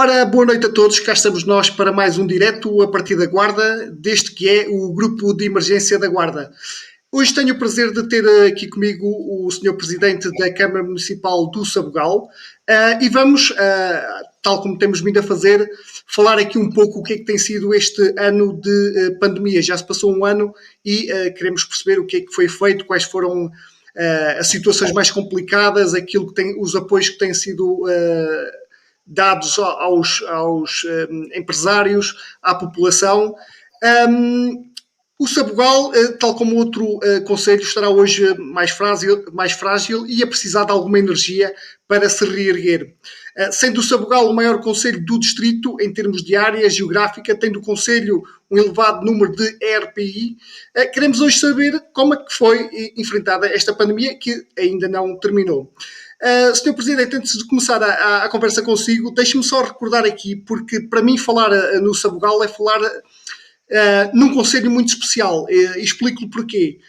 Ora, boa noite a todos, cá estamos nós para mais um direto a partir da Guarda, deste que é o Grupo de Emergência da Guarda. Hoje tenho o prazer de ter aqui comigo o Sr. Presidente da Câmara Municipal do Sabugal e vamos, tal como temos vindo a fazer, falar aqui um pouco o que é que tem sido este ano de pandemia. Já se passou um ano e queremos perceber o que é que foi feito, quais foram as situações mais complicadas, aquilo que tem, os apoios que têm sido dados aos empresários, à população. O Sabugal, tal como outro concelho, estará hoje mais frágil e a precisar de alguma energia para se reerguer. Sendo o Sabugal o maior concelho do distrito, em termos de área geográfica, tendo o concelho um elevado número de ERPI, queremos hoje saber como é que foi enfrentada esta pandemia, que ainda não terminou. Sr. Presidente, antes de começar a conversa consigo, deixe-me só recordar aqui, porque para mim falar no Sabugal é falar num concelho muito especial. Explico-lhe porquê.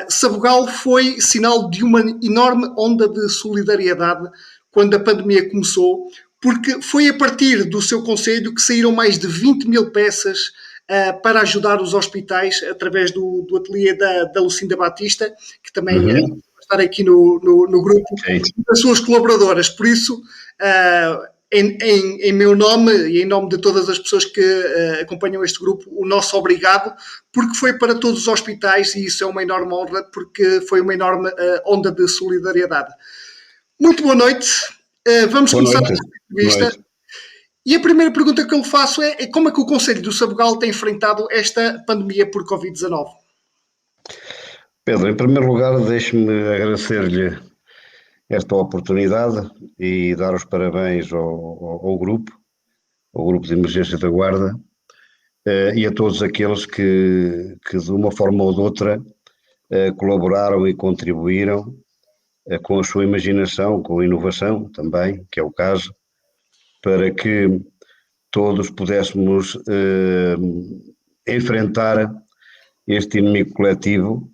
Sabugal foi sinal de uma enorme onda de solidariedade quando a pandemia começou, porque foi a partir do seu concelho que saíram mais de 20 mil peças para ajudar os hospitais através do ateliê da Lucinda Batista, que também vai estar aqui no grupo, Sim. e das suas colaboradoras. Por isso, em meu nome e em nome de todas as pessoas que acompanham este grupo, o nosso obrigado, porque foi para todos os hospitais e isso é uma enorme honra, porque foi uma enorme onda de solidariedade. Muito boa noite. Vamos começar esta entrevista. E a primeira pergunta que eu lhe faço é como é que o Concelho do Sabugal tem enfrentado esta pandemia por Covid-19? Pedro, em primeiro lugar, deixe-me agradecer-lhe esta oportunidade e dar os parabéns ao grupo de emergência da Guarda, e a todos aqueles que de uma forma ou de outra colaboraram e contribuíram com a sua imaginação, com a inovação também, que é o caso, para que todos pudéssemos enfrentar este inimigo coletivo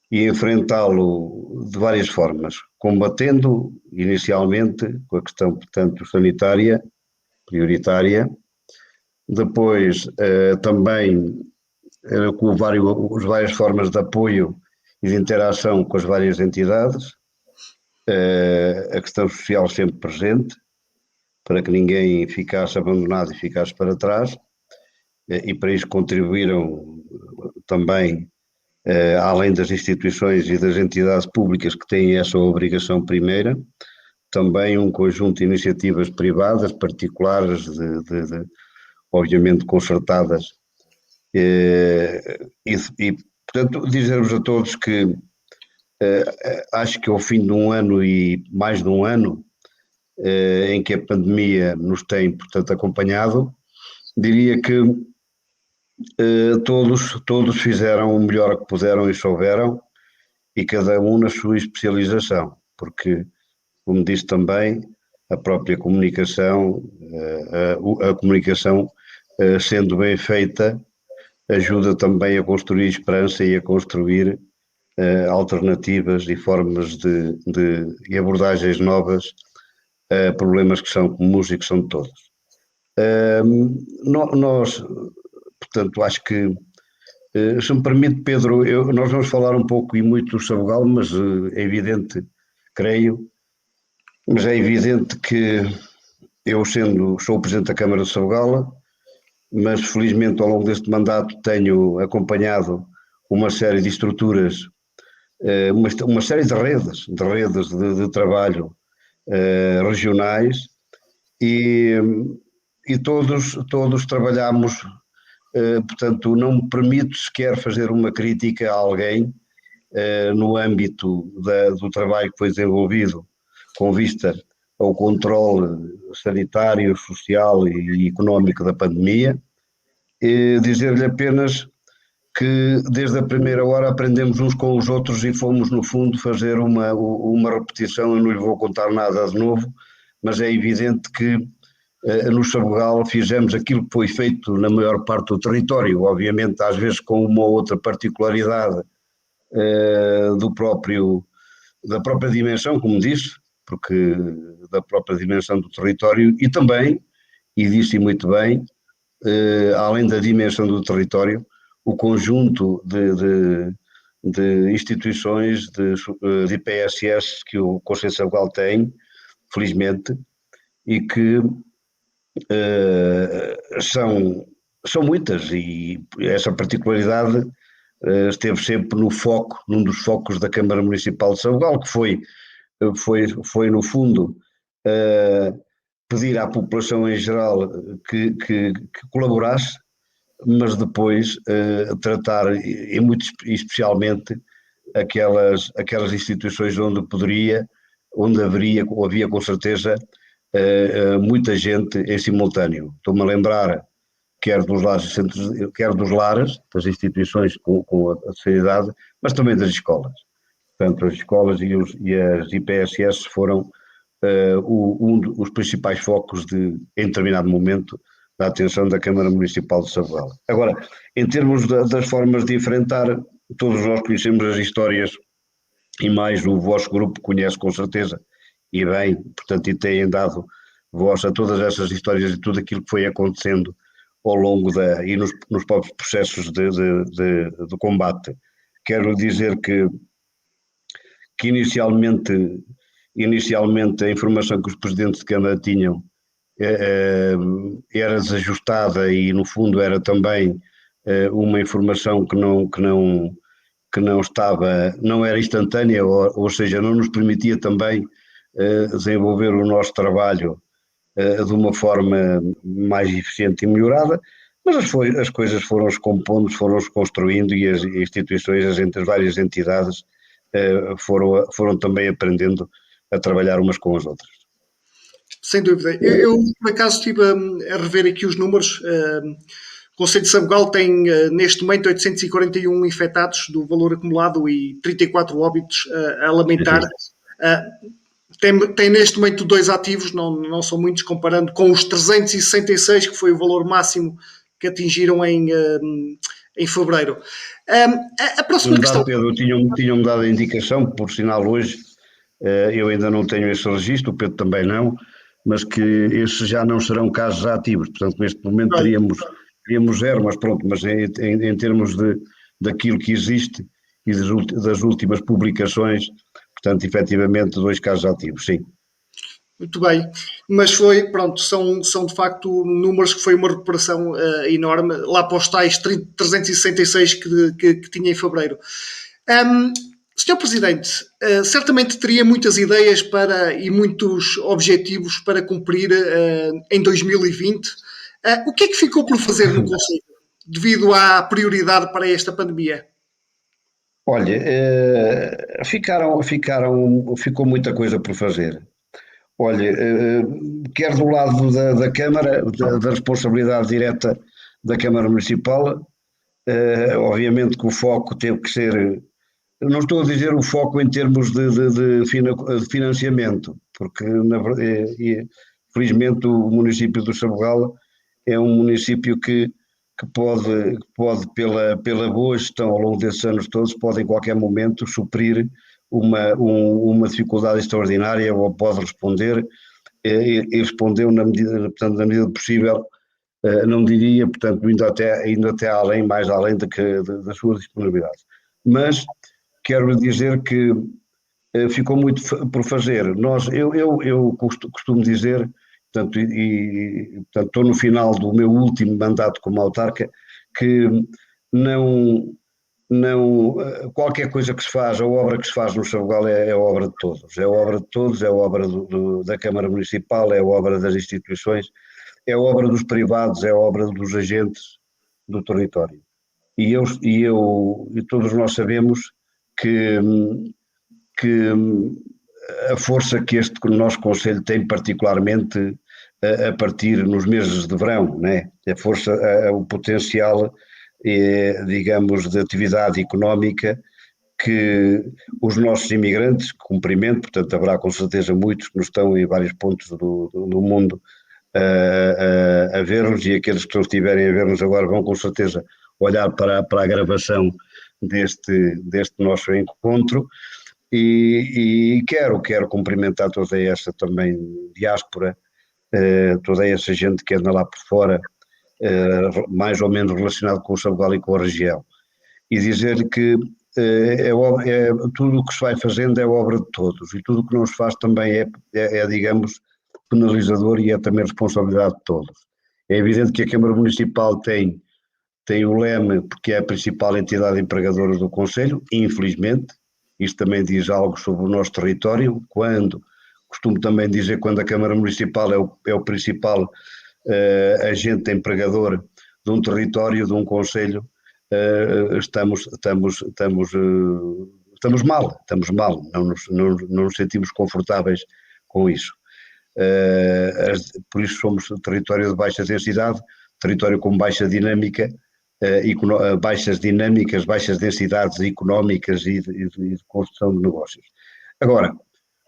e enfrentá-lo de várias formas, combatendo inicialmente com a questão, portanto, sanitária, prioritária, depois também com as várias formas de apoio e de interação com as várias entidades, a questão social sempre presente, para que ninguém ficasse abandonado e ficasse para trás, e para isso contribuíram também, além das instituições e das entidades públicas que têm essa obrigação primeira, também um conjunto de iniciativas privadas, particulares, obviamente concertadas, e portanto dizer-vos a todos que acho que ao fim de um ano e mais de um ano em que a pandemia nos tem, portanto, acompanhado, diria que todos fizeram o melhor que puderam e souberam, e cada um na sua especialização, porque, como disse também, a própria comunicação, a comunicação sendo bem feita, ajuda também a construir esperança e a construir alternativas e formas e abordagens novas a problemas que são comuns e que são de todos. Nós, portanto, acho que, se me permite, Pedro, nós vamos falar um pouco e muito do Sabugal, mas é evidente, creio, mas é evidente que eu sou o Presidente da Câmara de Sabugal, mas felizmente ao longo deste mandato tenho acompanhado uma série de estruturas, uma série de redes de trabalho regionais, e todos trabalhamos, portanto não me permito sequer fazer uma crítica a alguém no âmbito do trabalho que foi desenvolvido com vista ao controle sanitário, social e económico da pandemia, e dizer-lhe apenas que desde a primeira hora aprendemos uns com os outros e fomos no fundo fazer uma repetição. Eu não lhe vou contar nada de novo, mas é evidente que no Sabugal fizemos aquilo que foi feito na maior parte do território, obviamente às vezes com uma ou outra particularidade da própria dimensão, como disse, porque da própria dimensão do território, e também, e disse muito bem, além da dimensão do território, o conjunto de instituições, de IPSS que o Conselho de Sabugal tem, felizmente, e que são muitas, e essa particularidade esteve sempre no foco, num dos focos da Câmara Municipal de Sabugal, que foi no fundo pedir à população em geral que colaborasse, mas depois tratar, e muito especialmente, aquelas instituições onde haveria, ou havia com certeza, muita gente em simultâneo. Estou-me a lembrar, quer dos lares, quer dos lares, das instituições com a sociedade, mas também das escolas. Portanto, as escolas e as IPSS foram os principais focos em determinado momento, da atenção da Câmara Municipal de Sabugal. Agora, em termos das formas de enfrentar, todos nós conhecemos as histórias, e mais o vosso grupo conhece com certeza, e bem, portanto, e têm dado voz a todas essas histórias e tudo aquilo que foi acontecendo ao longo e nos próprios processos de combate. Quero dizer que inicialmente a informação que os presidentes de Câmara tinham era desajustada e no fundo era também uma informação que não estava, não era instantânea, ou seja, não nos permitia também desenvolver o nosso trabalho de uma forma mais eficiente e melhorada, mas as coisas foram-se compondo, foram-se construindo e as instituições, as várias entidades foram também aprendendo a trabalhar umas com as outras. Sem dúvida. Eu por acaso, estive a rever aqui os números. O Conselho de Sabugal tem, neste momento, 841 infectados do valor acumulado e 34 óbitos a lamentar. Tem neste momento 2 ativos, não são muitos, comparando com os 366, que foi o valor máximo que atingiram em fevereiro. A próxima questão. Pedro, tinham-me dado a indicação, por sinal hoje, eu ainda não tenho esse registro, o Pedro também não, mas que esses já não serão casos ativos, portanto neste momento teríamos 0, mas pronto, mas em termos daquilo que existe e das últimas publicações, portanto efetivamente 2 casos ativos, sim. Muito bem, mas são de facto números que foi uma recuperação enorme, lá para os tais 366 que tinha em fevereiro. Senhor Presidente, certamente teria muitas ideias e muitos objetivos para cumprir em 2020. O que é que ficou por fazer no Conselho, devido à prioridade para esta pandemia? Olha, ficou muita coisa por fazer. Olha, quer do lado da Câmara, da responsabilidade direta da Câmara Municipal, obviamente que o foco teve que ser, não estou a dizer o foco em termos de financiamento, porque felizmente o município do Sabugal é um município que pode pela boa gestão ao longo desses anos todos, pode em qualquer momento suprir uma dificuldade extraordinária, ou pode responder, e respondeu portanto, na medida do possível, não diria, portanto, indo até além, mais além da sua disponibilidade. Mas quero dizer que ficou muito por fazer. Eu costumo dizer, portanto, portanto, estou no final do meu último mandato como autarca, que qualquer coisa que se faz, a obra que se faz no Sabugal é obra de todos, é obra de todos, é obra da Câmara Municipal, é obra das instituições, é obra dos privados, é obra dos agentes do território. E todos nós sabemos que a força que este nosso Conselho tem, particularmente a partir nos meses de verão, né? A força, o potencial, digamos, de atividade económica que os nossos imigrantes, que cumprimento, portanto haverá com certeza muitos que nos estão em vários pontos do mundo a ver-nos, e aqueles que estiverem a ver-nos agora vão com certeza olhar para a gravação deste nosso encontro. E quero cumprimentar toda esta também diáspora toda essa gente que anda lá por fora, mais ou menos relacionado com o Sabugal e com a região. E dizer que tudo o que se vai fazendo é obra de todos, e tudo o que não se faz também digamos, penalizador e é também responsabilidade de todos. É evidente que a Câmara Municipal tem o leme, porque é a principal entidade empregadora do Conselho, infelizmente. Isto também diz algo sobre o nosso território. Costumo também dizer, quando a Câmara Municipal é o principal agente empregador de um território, de um concelho, estamos mal, não nos sentimos confortáveis com isso. Por isso somos território de baixa densidade, território com baixa dinâmica, baixas dinâmicas, baixas densidades económicas e de construção de negócios. Agora,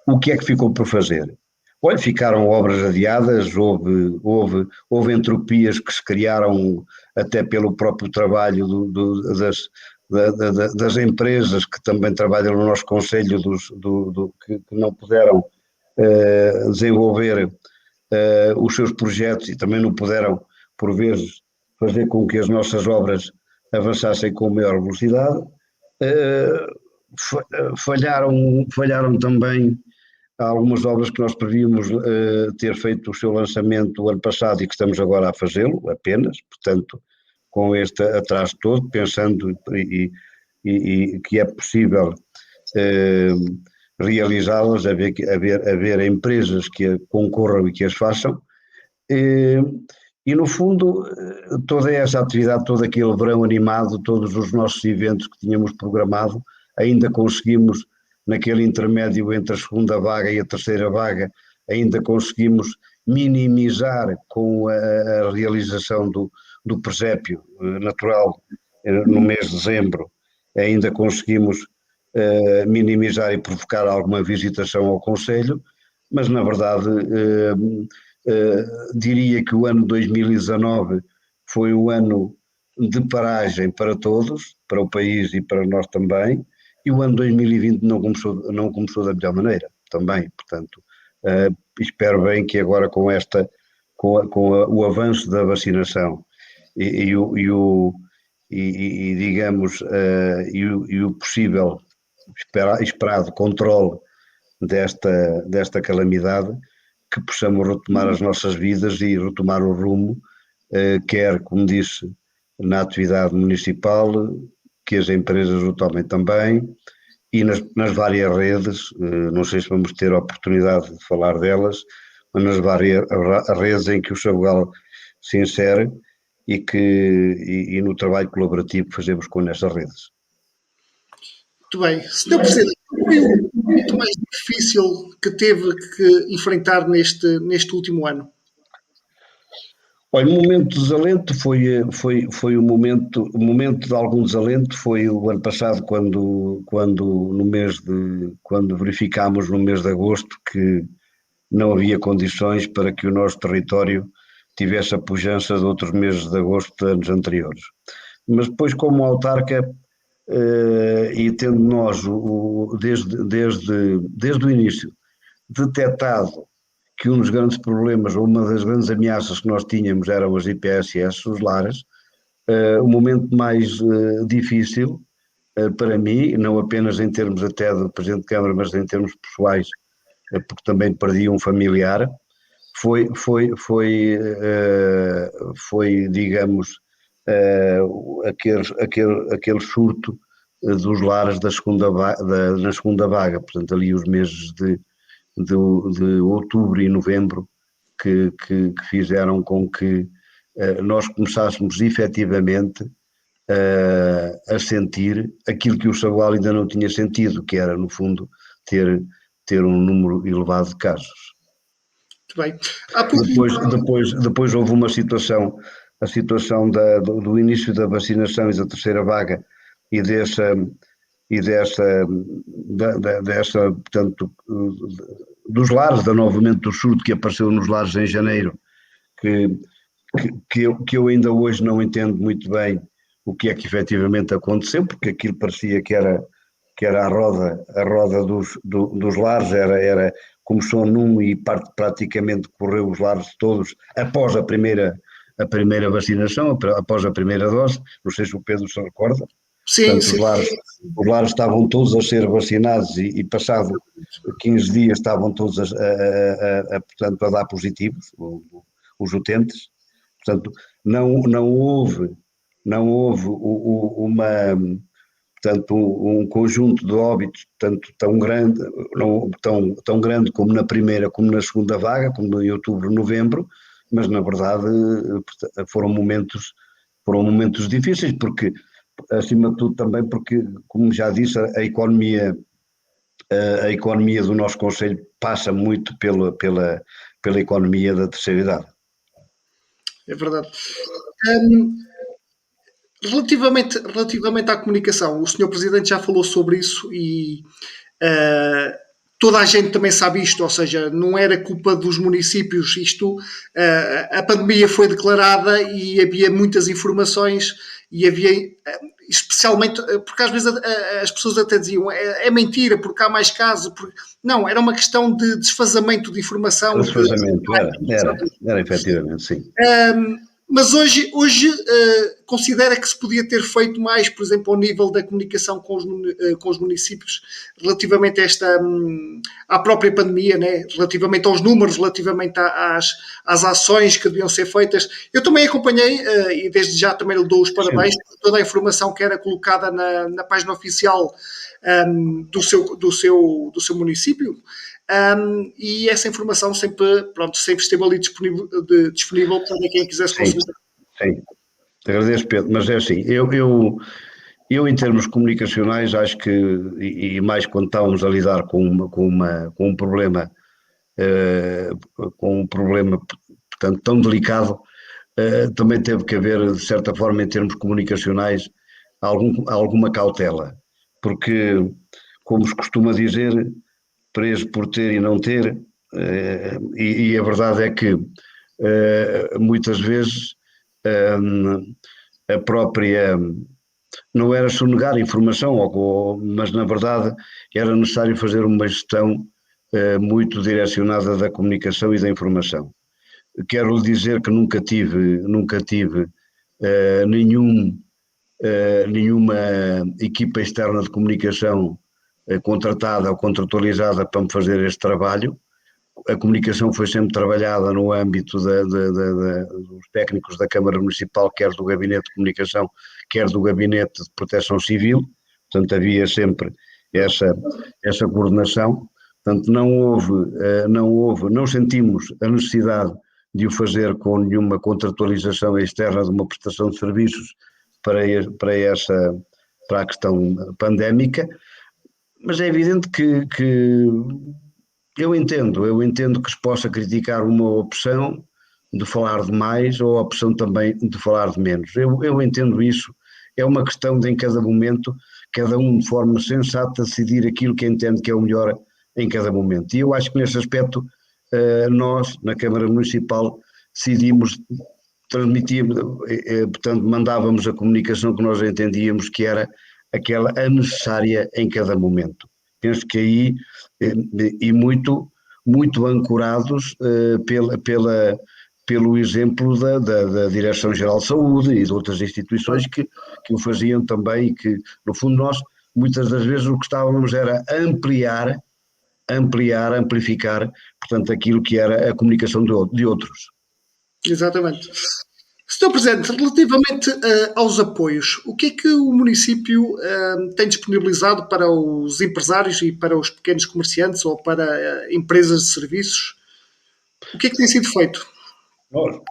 o que é que ficou por fazer? Olha, ficaram obras adiadas, houve entropias que se criaram até pelo próprio trabalho das empresas que também trabalham no nosso concelho, que não puderam desenvolver os seus projetos e também não puderam, por vezes, fazer com que as nossas obras avançassem com maior velocidade. Falharam também algumas obras que nós prevíamos ter feito o seu lançamento o ano passado e que estamos agora a fazê-lo apenas, portanto, com este atraso todo, pensando e que é possível realizá-las, haver empresas que concorram e que as façam. E no fundo, toda essa atividade, todo aquele verão animado, todos os nossos eventos que tínhamos programado, ainda conseguimos, naquele intermédio entre a segunda vaga e a terceira vaga, ainda conseguimos minimizar com a realização do presépio natural no mês de dezembro, ainda conseguimos minimizar e provocar alguma visitação ao concelho, mas na verdade diria que o ano 2019 foi um ano de paragem para todos, para o país e para nós também, e o ano 2020 não começou da melhor maneira também, portanto espero bem que agora com o avanço da vacinação e o possível esperado controle desta calamidade, que possamos retomar as nossas vidas e retomar o rumo, quer, como disse, na atividade municipal, que as empresas o tomem também, e nas várias redes, não sei se vamos ter a oportunidade de falar delas, mas nas várias redes em que o Sabugal se insere e no trabalho colaborativo que fazemos com essas redes. Muito bem. Sr. Presidente, qual foi o momento mais difícil que teve que enfrentar neste último ano? Olha, o momento de desalento foi o momento de algum desalento foi o ano passado, quando verificámos no mês de agosto que não havia condições para que o nosso território tivesse a pujança de outros meses de agosto de anos anteriores. Mas depois, como autarca, e tendo nós, desde o início, detectado que um dos grandes problemas, ou uma das grandes ameaças que nós tínhamos eram as IPSS, os lares, o momento mais difícil para mim, não apenas em termos até de Presidente de Câmara, mas em termos pessoais, porque também perdi um familiar, foi digamos, aquele surto dos lares na segunda vaga, portanto ali os meses de outubro e novembro que fizeram com que nós começássemos efetivamente a sentir aquilo que o Sabugal ainda não tinha sentido, que era no fundo ter um número elevado de casos. Muito bem. Depois houve uma situação, a situação do início da vacinação e da terceira vaga e portanto, dos lares, da novamente do surto que apareceu nos lares em janeiro, que eu ainda hoje não entendo muito bem o que é que efetivamente aconteceu, porque aquilo parecia que era a roda dos lares, começou num e praticamente correu os lares todos após a primeira vacinação, após a primeira dose, não sei se o Pedro se recorda. Sim, Portanto, sim. os lares estavam todos a ser vacinados e passado 15 dias estavam todos portanto, a dar positivos, os utentes. Portanto, não houve portanto, um conjunto de óbitos tanto tão grande, não, tão grande como na primeira, como na segunda vaga, como em outubro, novembro, mas na verdade foram momentos difíceis, porque acima de tudo também porque, como já disse, a economia do nosso concelho passa muito pela economia da terceira idade. É verdade. Relativamente à comunicação, o senhor Presidente já falou sobre isso e toda a gente também sabe isto, ou seja, não era culpa dos municípios isto, a pandemia foi declarada e havia muitas informações e havia, especialmente, porque às vezes as pessoas até diziam é mentira, porque há mais casos, não, era uma questão de desfazamento de informação. Desfazamento, era efetivamente, sim. Mas hoje considera que se podia ter feito mais, por exemplo, ao nível da comunicação com os municípios, relativamente a à própria pandemia, né? Relativamente aos números, relativamente às ações que deviam ser feitas. Eu também acompanhei, e desde já também lhe dou os parabéns, por toda a informação que era colocada na página oficial do seu município. E essa informação sempre esteve ali disponível para quem quisesse consultar. Sim, te agradeço, Pedro, mas é assim, eu em termos comunicacionais acho que, e mais quando estávamos a lidar com um problema, portanto, tão delicado, também teve que haver, de certa forma, em termos comunicacionais, alguma cautela, porque, como se costuma dizer, preso por ter e não ter, e a verdade é que muitas vezes a própria não era sonegar informação, mas na verdade era necessário fazer uma gestão muito direcionada da comunicação e da informação. Quero lhe dizer que nunca tive nenhuma equipa externa de comunicação contratada ou contratualizada para me fazer este trabalho. A comunicação foi sempre trabalhada no âmbito dos técnicos da Câmara Municipal, quer do Gabinete de Comunicação, quer do Gabinete de Proteção Civil, portanto havia sempre essa coordenação, portanto não sentimos a necessidade de o fazer com nenhuma contratualização externa de uma prestação de serviços para a questão pandémica, mas é evidente que eu entendo que se possa criticar uma opção de falar de mais ou a opção também de falar de menos. Eu entendo isso, é uma questão de em cada momento, cada um de forma sensata decidir aquilo que entende que é o melhor em cada momento. E eu acho que nesse aspecto nós, na Câmara Municipal, decidimos, transmitíamos, portanto mandávamos a comunicação que nós entendíamos que era aquela a necessária em cada momento. Penso que aí, e muito ancorados pelo exemplo da Direção-Geral de Saúde e de outras instituições que o faziam também e que, no fundo, nós, muitas das vezes, o que estávamos era amplificar, portanto, aquilo que era a comunicação de outros. Exatamente. Senhor Presidente, relativamente aos apoios, o que é que o município tem disponibilizado para os empresários e para os pequenos comerciantes ou para empresas de serviços? O que é que tem sido feito?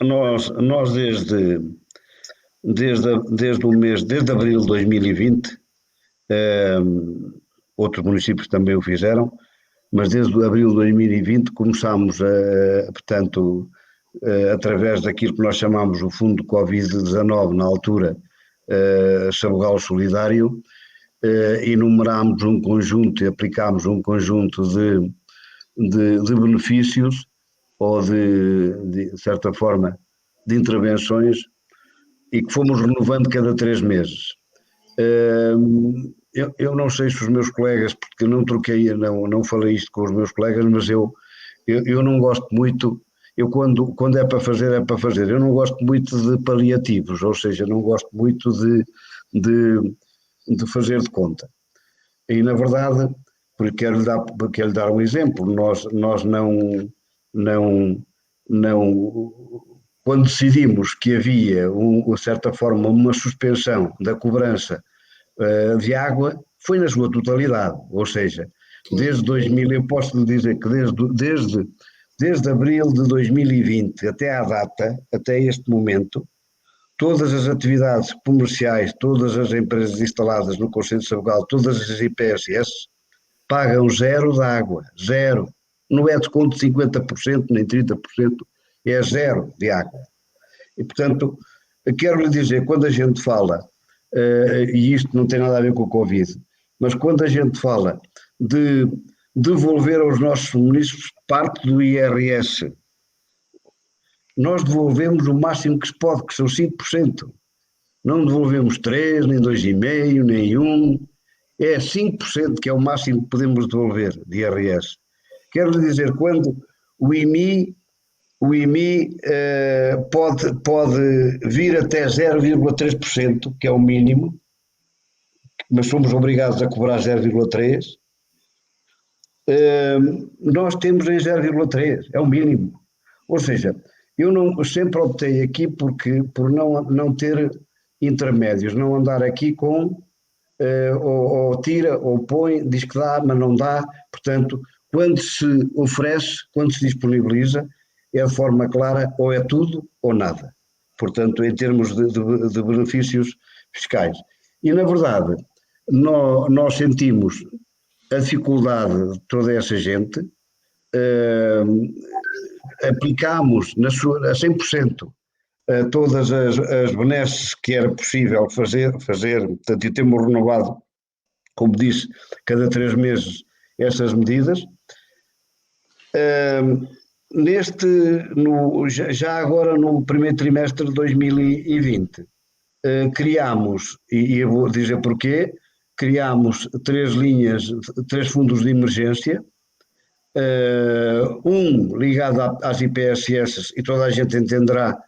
Nós desde abril de 2020, outros municípios também o fizeram, mas desde abril de 2020 começámos, portanto, através daquilo que nós chamamos o Fundo Covid-19 na altura, Sabugal Solidário, enumerámos um conjunto e aplicámos um conjunto de benefícios ou de certa forma, de intervenções e que fomos renovando cada 3 meses. Eu não sei se os meus colegas, porque eu não falei isto com os meus colegas, mas eu eu não gosto muito, eu quando é para fazer, é para fazer. Eu não gosto muito de paliativos, ou seja, não gosto muito de, de fazer de conta. E, na verdade, porque quero lhe dar um exemplo, nós não, quando decidimos que havia, de certa forma, uma suspensão da cobrança de água, foi na sua totalidade, ou seja, desde 2000, eu posso lhe dizer que desde abril de 2020 até à data, até este momento, todas as atividades comerciais, todas as empresas instaladas no Conselho de Sabugal, todas as IPSS, pagam zero de água, zero. Não é desconto de 50%, nem 30%, é zero de água. E, portanto, quero lhe dizer, quando a gente fala, e isto não tem nada a ver com o Covid, mas quando a gente fala de devolver aos nossos munícipes parte do IRS, nós devolvemos o máximo que se pode, que são 5%. Não devolvemos 3, nem 2,5, nem 1, é 5% que é o máximo que podemos devolver de IRS. Quero lhe dizer, quando o IMI pode vir até 0,3%, que é o mínimo, mas somos obrigados a cobrar 0,3%, nós temos em 0,3%, é o mínimo. Ou seja, sempre optei aqui por não ter intermédios, não andar aqui com ou tira ou põe, diz que dá, mas não dá. Portanto, quando se oferece, quando se disponibiliza, é de forma clara, ou é tudo ou nada. Portanto, em termos de benefícios fiscais. E, na verdade, nós sentimos a dificuldade de toda essa gente, aplicámos a 100% todas as benesses que era possível fazer, portanto, e temos renovado, como disse, cada 3 meses essas medidas. Já agora no primeiro trimestre de 2020, criámos, e eu vou dizer porquê, criámos 3 fundos de emergência, um ligado às IPSS, e toda a gente entenderá,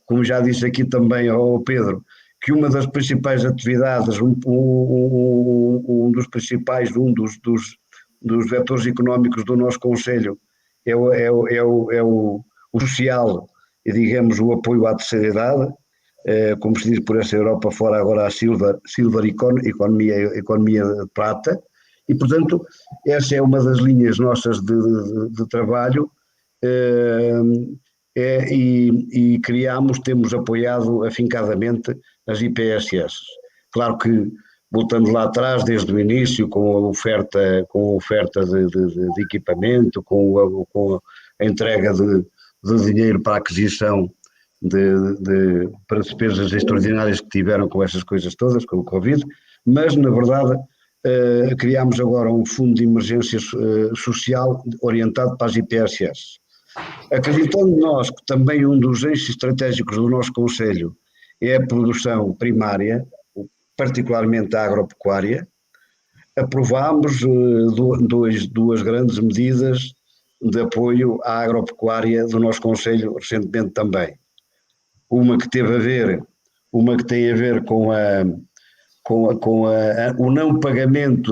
como já disse aqui também ao Pedro, que uma das principais atividades, um dos vetores económicos do nosso Conselho é o social e, digamos, o apoio à terceira idade, como se diz por essa Europa fora agora a Silver Economy, economia de prata, e, portanto, essa é uma das linhas nossas de trabalho, e temos apoiado afincadamente as IPSS. Claro que, voltando lá atrás, desde o início, com a oferta de equipamento, com a entrega de dinheiro para a aquisição para despesas extraordinárias que tiveram com essas coisas todas, com o Covid, mas, na verdade, criámos agora um fundo de emergência social orientado para as IPSS. Acreditando nós que também um dos eixos estratégicos do nosso Conselho é a produção primária, particularmente a agropecuária, aprovámos duas grandes medidas de apoio à agropecuária do nosso Conselho recentemente também. Uma que tem a ver com o não pagamento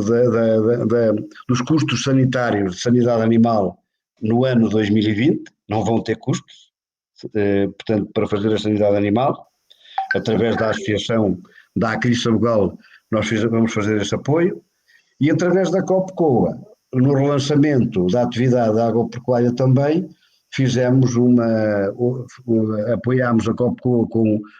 dos custos sanitários de sanidade animal no ano 2020, não vão ter custos, portanto, para fazer a sanidade animal, através da associação da Acris Sabugal, nós vamos fazer esse apoio, e através da COPCOA, no relançamento da atividade da agropecuária também, apoiámos a COPCOA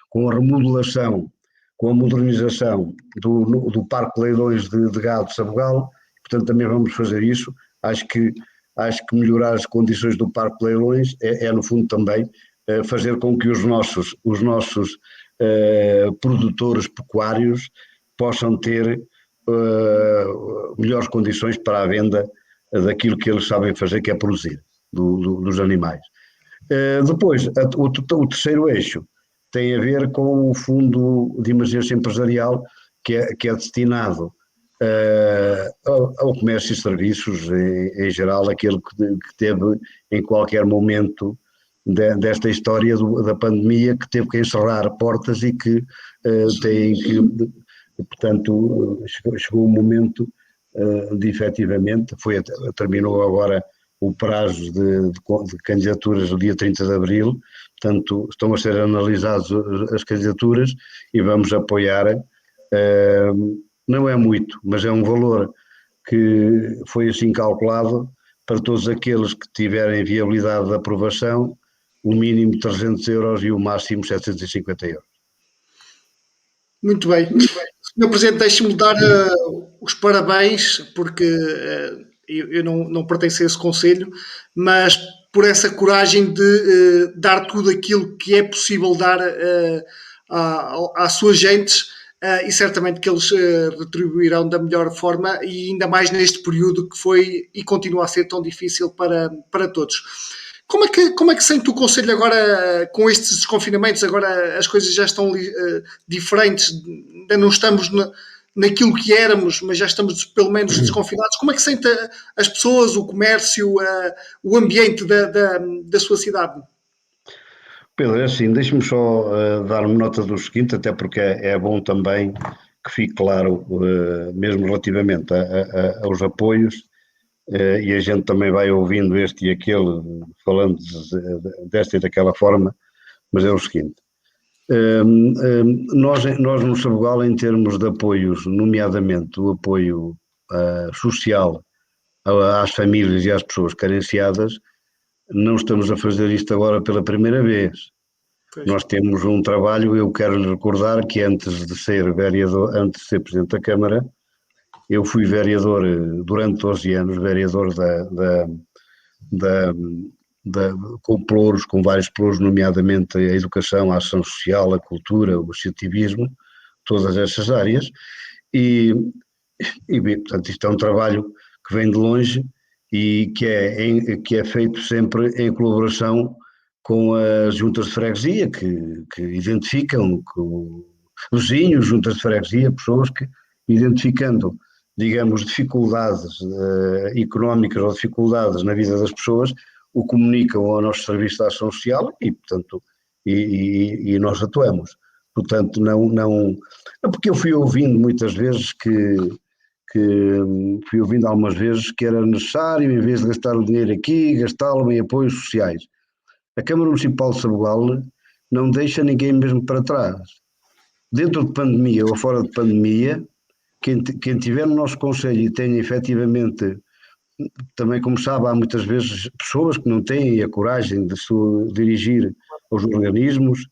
com a remodelação, com a modernização do Parque de Leilões de Gado de Sabugal, portanto também vamos fazer isso. Acho que melhorar as condições do Parque de Leilões é no fundo também fazer com que os nossos produtores pecuários possam ter melhores condições para a venda daquilo que eles sabem fazer, que é produzir, dos animais. Depois, o terceiro eixo tem a ver com o Fundo de Emergência Empresarial, que é destinado ao comércio e serviços em geral, aquele que teve em qualquer momento desta história da pandemia, que teve que encerrar portas e que tem que, portanto, chegou o momento de efetivamente, terminou agora o prazo de candidaturas no dia 30 de abril, portanto estão a ser analisadas as candidaturas e vamos apoiar, não é muito, mas é um valor que foi assim calculado para todos aqueles que tiverem viabilidade de aprovação, o mínimo 300 euros e o máximo 750 euros. Muito bem. Senhor Presidente, deixe-me dar os parabéns, porque eu não pertenço a esse conselho, mas por essa coragem de dar tudo aquilo que é possível dar às suas gentes, e certamente que eles retribuirão da melhor forma, e ainda mais neste período que foi e continua a ser tão difícil para todos. Como é que sente o Conselho agora com estes desconfinamentos? Agora as coisas já estão diferentes, ainda não estamos naquilo que éramos, mas já estamos pelo menos desconfinados. Como é que sente as pessoas, o comércio, o ambiente da sua cidade? Pedro, é assim, deixe-me só dar-me nota do seguinte, até porque é bom também que fique claro, mesmo relativamente aos apoios, e a gente também vai ouvindo este e aquele, falando desta e daquela forma, mas é o seguinte, nós no Sabugal, em termos de apoios, nomeadamente o apoio social às famílias e às pessoas carenciadas, não estamos a fazer isto agora pela primeira vez. Pois. Nós temos um trabalho, eu quero lhe recordar que antes de ser vereador, antes de ser Presidente da Câmara, eu fui vereador durante 12 anos, vereador com pelouros, com vários pelouros, nomeadamente a educação, a ação social, a cultura, o associativismo, todas essas áreas, e portanto isto é um trabalho que vem de longe e que é feito sempre em colaboração com as juntas de freguesia, que identificam com vizinhos, juntas de freguesia, pessoas que, identificando, digamos, dificuldades económicas ou dificuldades na vida das pessoas, o comunicam ao nosso Serviço de Ação Social e, portanto, e nós atuamos. Portanto, não, porque eu fui ouvindo muitas vezes fui ouvindo algumas vezes que era necessário, em vez de gastar o dinheiro aqui, gastá-lo em apoios sociais. A Câmara Municipal de Sabugal não deixa ninguém mesmo para trás. Dentro de pandemia ou fora de pandemia, quem tiver no nosso Conselho e tenha efetivamente, também como sabe, há muitas vezes pessoas que não têm a coragem de se dirigir aos organismos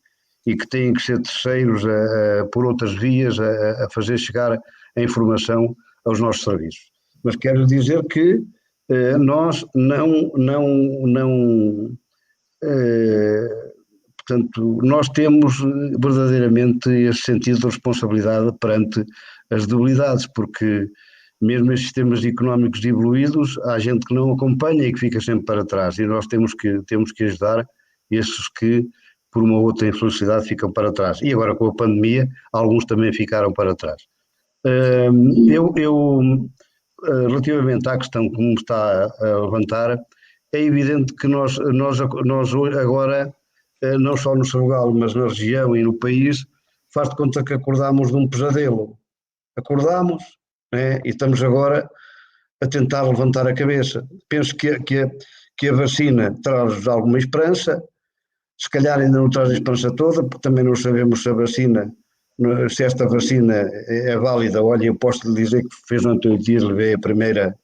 e que têm que ser terceiros por outras vias a fazer chegar a informação aos nossos serviços. Mas quero dizer que nós portanto, nós temos verdadeiramente esse sentido de responsabilidade perante as debilidades, porque mesmo estes sistemas económicos evoluídos, há gente que não acompanha e que fica sempre para trás, e nós temos que ajudar esses que, por uma outra infelicidade, ficam para trás. E agora com a pandemia, alguns também ficaram para trás. Relativamente à questão que me está a levantar, é evidente que nós agora, não só no Sabugal, mas na região e no país, faz de conta que acordámos de um pesadelo. Acordámos, né, e estamos agora a tentar levantar a cabeça. Penso que a vacina traz alguma esperança, se calhar ainda não traz a esperança toda, porque também não sabemos se esta vacina é válida. Olha, eu posso lhe dizer que fez ontem 8 dias, levei a primeira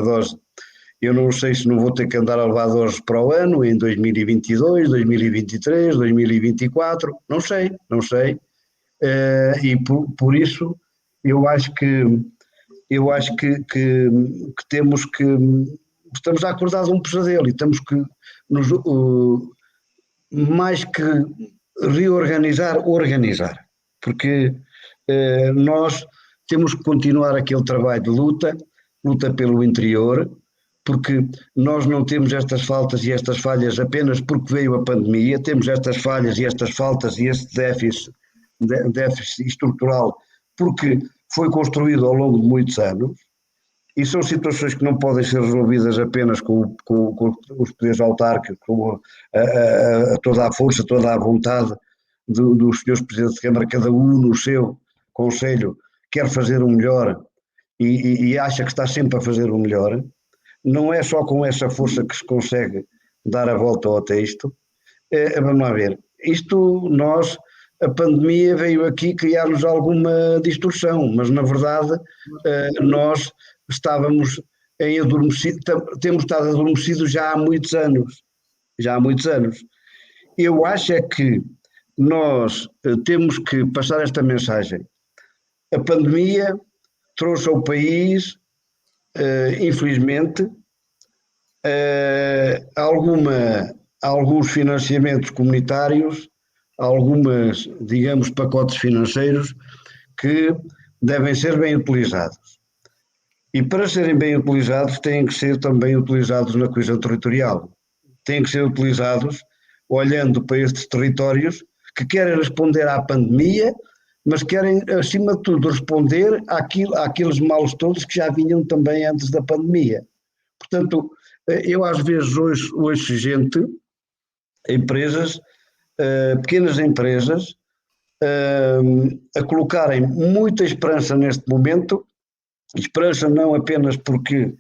dose. Eu não sei se não vou ter que andar a levar doses para o ano, em 2022, 2023, 2024, não sei. E por isso eu acho que temos que, estamos a acordar de um pesadelo e temos que mais que organizar, porque nós temos que continuar aquele trabalho de luta pelo interior, porque nós não temos estas faltas e estas falhas apenas porque veio a pandemia, temos estas falhas e estas faltas e este déficit estrutural porque foi construído ao longo de muitos anos, e são situações que não podem ser resolvidas apenas com os poderes autárquicos, com toda a força, toda a vontade dos senhores presidentes de Câmara, cada um no seu conselho quer fazer o melhor e acha que está sempre a fazer o melhor. Não é só com essa força que se consegue dar a volta ao texto. Vamos lá ver, a pandemia veio aqui criar-nos alguma distorção, mas na verdade nós estávamos temos estado adormecidos já há muitos anos, Eu acho é que nós temos que passar esta mensagem. A pandemia trouxe ao país, infelizmente, alguns financiamentos comunitários, algumas, digamos, pacotes financeiros que devem ser bem utilizados. E para serem bem utilizados, têm que ser também utilizados na coesão territorial. Têm que ser utilizados olhando para estes territórios que querem responder à pandemia, mas querem, acima de tudo, responder àqueles males todos que já vinham também antes da pandemia. Portanto, eu às vezes ouço gente, empresas, pequenas empresas, a colocarem muita esperança neste momento, esperança não apenas porque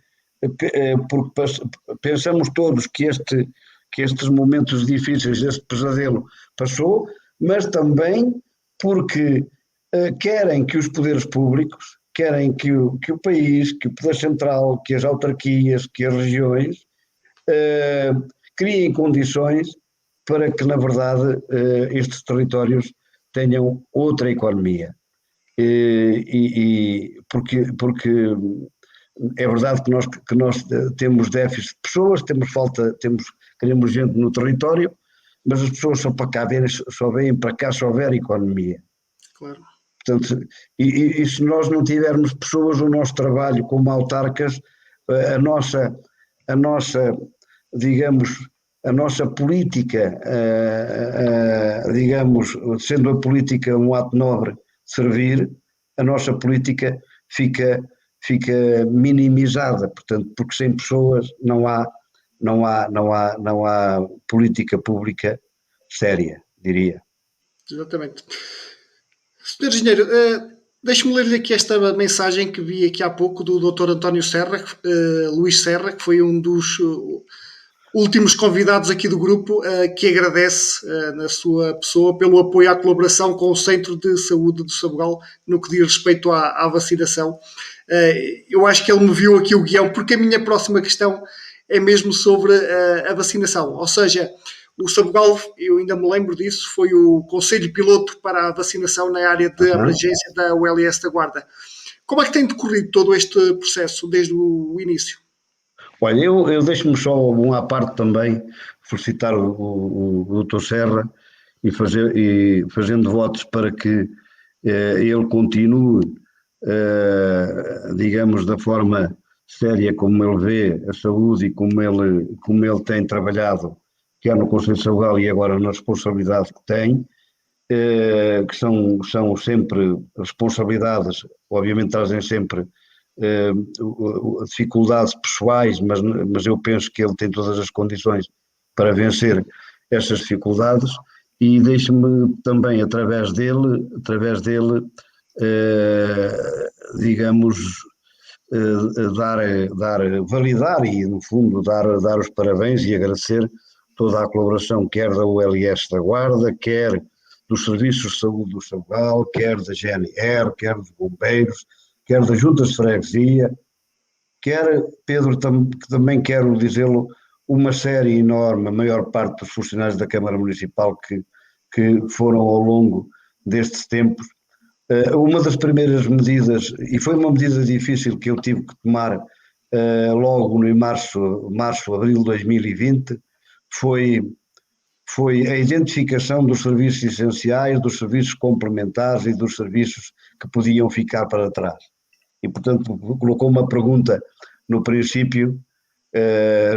pensamos todos que estes momentos difíceis, este pesadelo passou, mas também porque querem que os poderes públicos, querem que o país, que o Poder Central, que as autarquias, que as regiões criem condições para que, na verdade, estes territórios tenham outra economia. Porque é verdade que nós temos déficit de pessoas, queremos gente no território, mas as pessoas só vêm para cá se houver economia. Claro. Portanto, e se nós não tivermos pessoas no nosso trabalho como autarcas, a nossa política, digamos, sendo a política um ato nobre de servir, a nossa política fica minimizada, portanto, porque sem pessoas não há política pública séria, diria. Exatamente. Senhor Engenheiro, deixe-me ler-lhe aqui esta mensagem que vi aqui há pouco do Dr. António Serra, Luís Serra, que foi um dos últimos convidados aqui do grupo, que agradece na sua pessoa pelo apoio à colaboração com o Centro de Saúde do Sabugal no que diz respeito à vacinação. Eu acho que ele me viu aqui o guião, porque a minha próxima questão é mesmo sobre a vacinação, ou seja, o Sabugal, eu ainda me lembro disso, foi o conselho piloto para a vacinação na área de abrangência da ULS da Guarda. Como é que tem decorrido todo este processo desde o início? Olha, eu deixo-me só à parte também felicitar o Dr. Serra e fazendo votos para que ele continue, digamos, da forma séria como ele vê a saúde e como ele tem trabalhado, quer no Conselho de Sabugal e agora nas responsabilidades que tem, que são sempre responsabilidades, obviamente trazem sempre dificuldades pessoais, mas eu penso que ele tem todas as condições para vencer essas dificuldades e deixe-me também, através dele, digamos, validar e, no fundo, dar os parabéns e agradecer toda a colaboração, quer da ULS da Guarda, quer dos Serviços de Saúde do Sabugal, quer da GNR, quer dos bombeiros, quer das juntas de freguesia, quer, Pedro, que também quero dizê-lo, uma série enorme, a maior parte dos funcionários da Câmara Municipal que foram ao longo destes tempos. Uma das primeiras medidas, e foi uma medida difícil que eu tive que tomar logo em abril de 2020, foi a identificação dos serviços essenciais, dos serviços complementares e dos serviços que podiam ficar para trás. E, portanto, colocou uma pergunta no princípio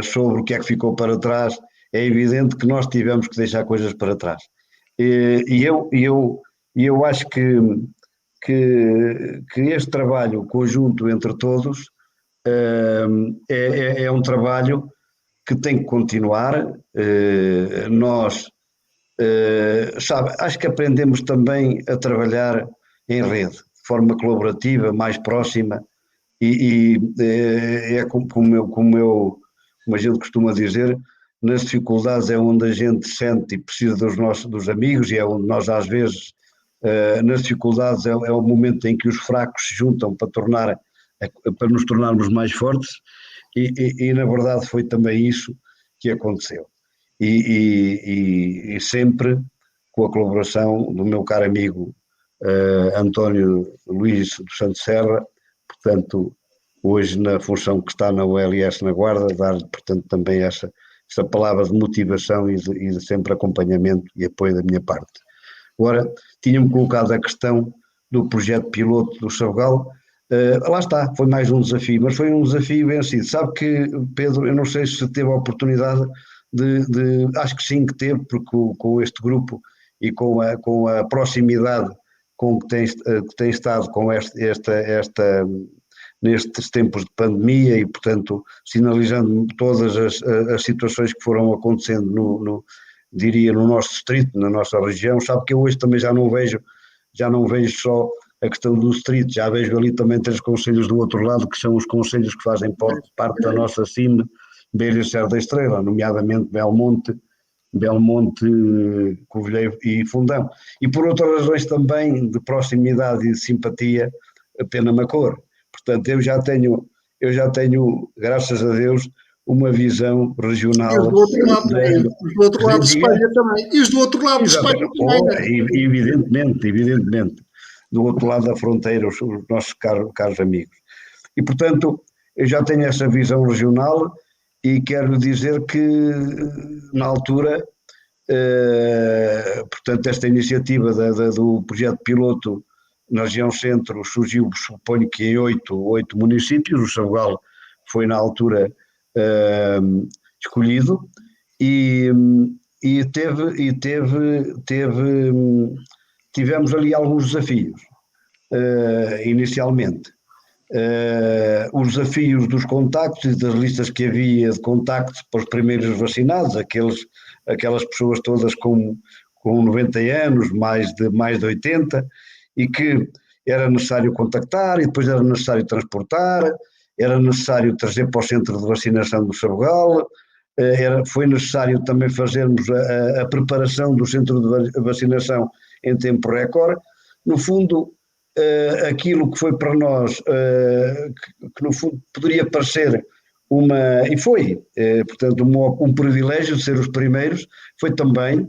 sobre o que é que ficou para trás. É evidente que nós tivemos que deixar coisas para trás. E eu acho que que este trabalho conjunto entre todos é um trabalho que tem que continuar. Nós, sabe, acho que aprendemos também a trabalhar em rede, de forma colaborativa, mais próxima, é como a gente costuma dizer, nas dificuldades é onde a gente sente e precisa dos amigos, e é onde nós às vezes, nas dificuldades é o momento em que os fracos se juntam para nos tornarmos mais fortes, e na verdade foi também isso que aconteceu. E sempre com a colaboração do meu caro amigo António Luís dos Santos Serra, portanto, hoje na função que está na OLS na Guarda, dar-lhe, portanto, também essa palavra de motivação e de sempre acompanhamento e apoio da minha parte. Agora, tinha-me colocado a questão do projeto piloto do Sabugal. Lá está, foi mais um desafio, mas foi um desafio vencido. Sabe que, Pedro, eu não sei se teve a oportunidade acho que sim que teve, porque com este grupo e com a proximidade com que tem estado com nestes tempos de pandemia e, portanto, sinalizando todas as situações que foram acontecendo diria, no nosso distrito, na nossa região. Sabe que eu hoje também já não vejo só a questão do distrito, já vejo ali também 3 concelhos do outro lado, que são os concelhos que fazem parte da nossa CIM, Beira e Serra da Estrela, nomeadamente Belmonte, Covilhã e Fundão. E por outras razões também de proximidade e de simpatia, Penamacor. Portanto, eu já tenho, graças a Deus, uma visão regional. E os do outro lado também. Os do outro lado de Espanha também. E os do outro lado de Espanha também. Evidentemente. Do outro lado da fronteira, os nossos caros amigos. E, portanto, eu já tenho essa visão regional e quero dizer que, na altura, portanto, esta iniciativa do projeto piloto na região centro surgiu, suponho que em 8 municípios. O Sabugal foi na altura escolhido e tivemos ali alguns desafios inicialmente. Os desafios dos contactos e das listas que havia de contactos para os primeiros vacinados, aquelas pessoas todas com 90 anos, mais de 80, e que era necessário contactar, e depois era necessário transportar, era necessário trazer para o centro de vacinação do Sabugal, foi necessário também fazermos a preparação do centro de vacinação em tempo recorde. No fundo, aquilo que foi para nós, que no fundo poderia parecer e foi, portanto, um privilégio de ser os primeiros, foi também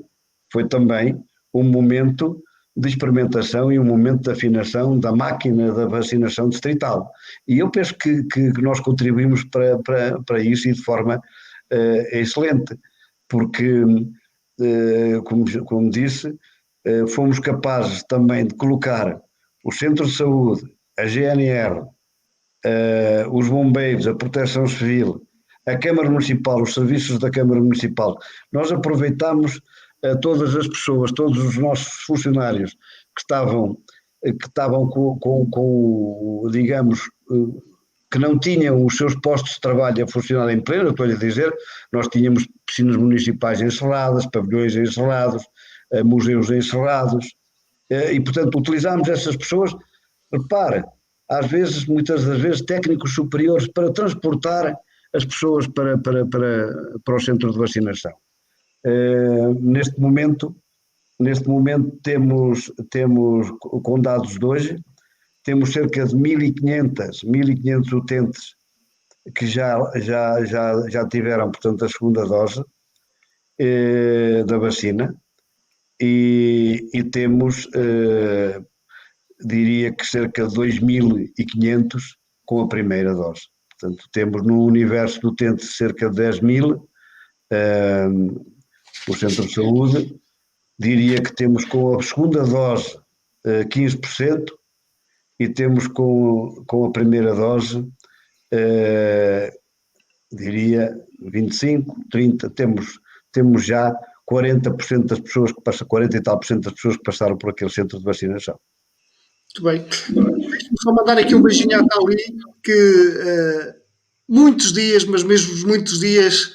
um momento de experimentação e um momento de afinação da máquina da vacinação distrital. E eu penso que nós contribuímos para isso e de forma excelente, porque, como disse, fomos capazes também de colocar o Centro de Saúde, a GNR, os bombeiros, a Proteção Civil, a Câmara Municipal, os serviços da Câmara Municipal. Nós aproveitámos todas as pessoas, todos os nossos funcionários que estavam com digamos, que não tinham os seus postos de trabalho a funcionar em pleno. Eu estou-lhe a dizer, nós tínhamos piscinas municipais encerradas, pavilhões encerrados, museus encerrados, e portanto utilizámos essas pessoas, repare, muitas das vezes técnicos superiores para transportar as pessoas para o centro de vacinação. Neste momento temos com dados de hoje, temos cerca de 1.500 utentes que já tiveram, portanto, a segunda dose da vacina, e temos, diria que cerca de 2.500 com a primeira dose. Portanto, temos no universo de utentes cerca de 10.000, o Centro de Saúde. Diria que temos com a segunda dose 15%, e temos com a primeira dose, diria 25%, 30%, temos já 40% das pessoas 40 e tal % das pessoas que passaram por aquele centro de vacinação. Muito bem. Deixa-me só mandar aqui um beijinho à Tali, que muitos dias, mas mesmo muitos dias,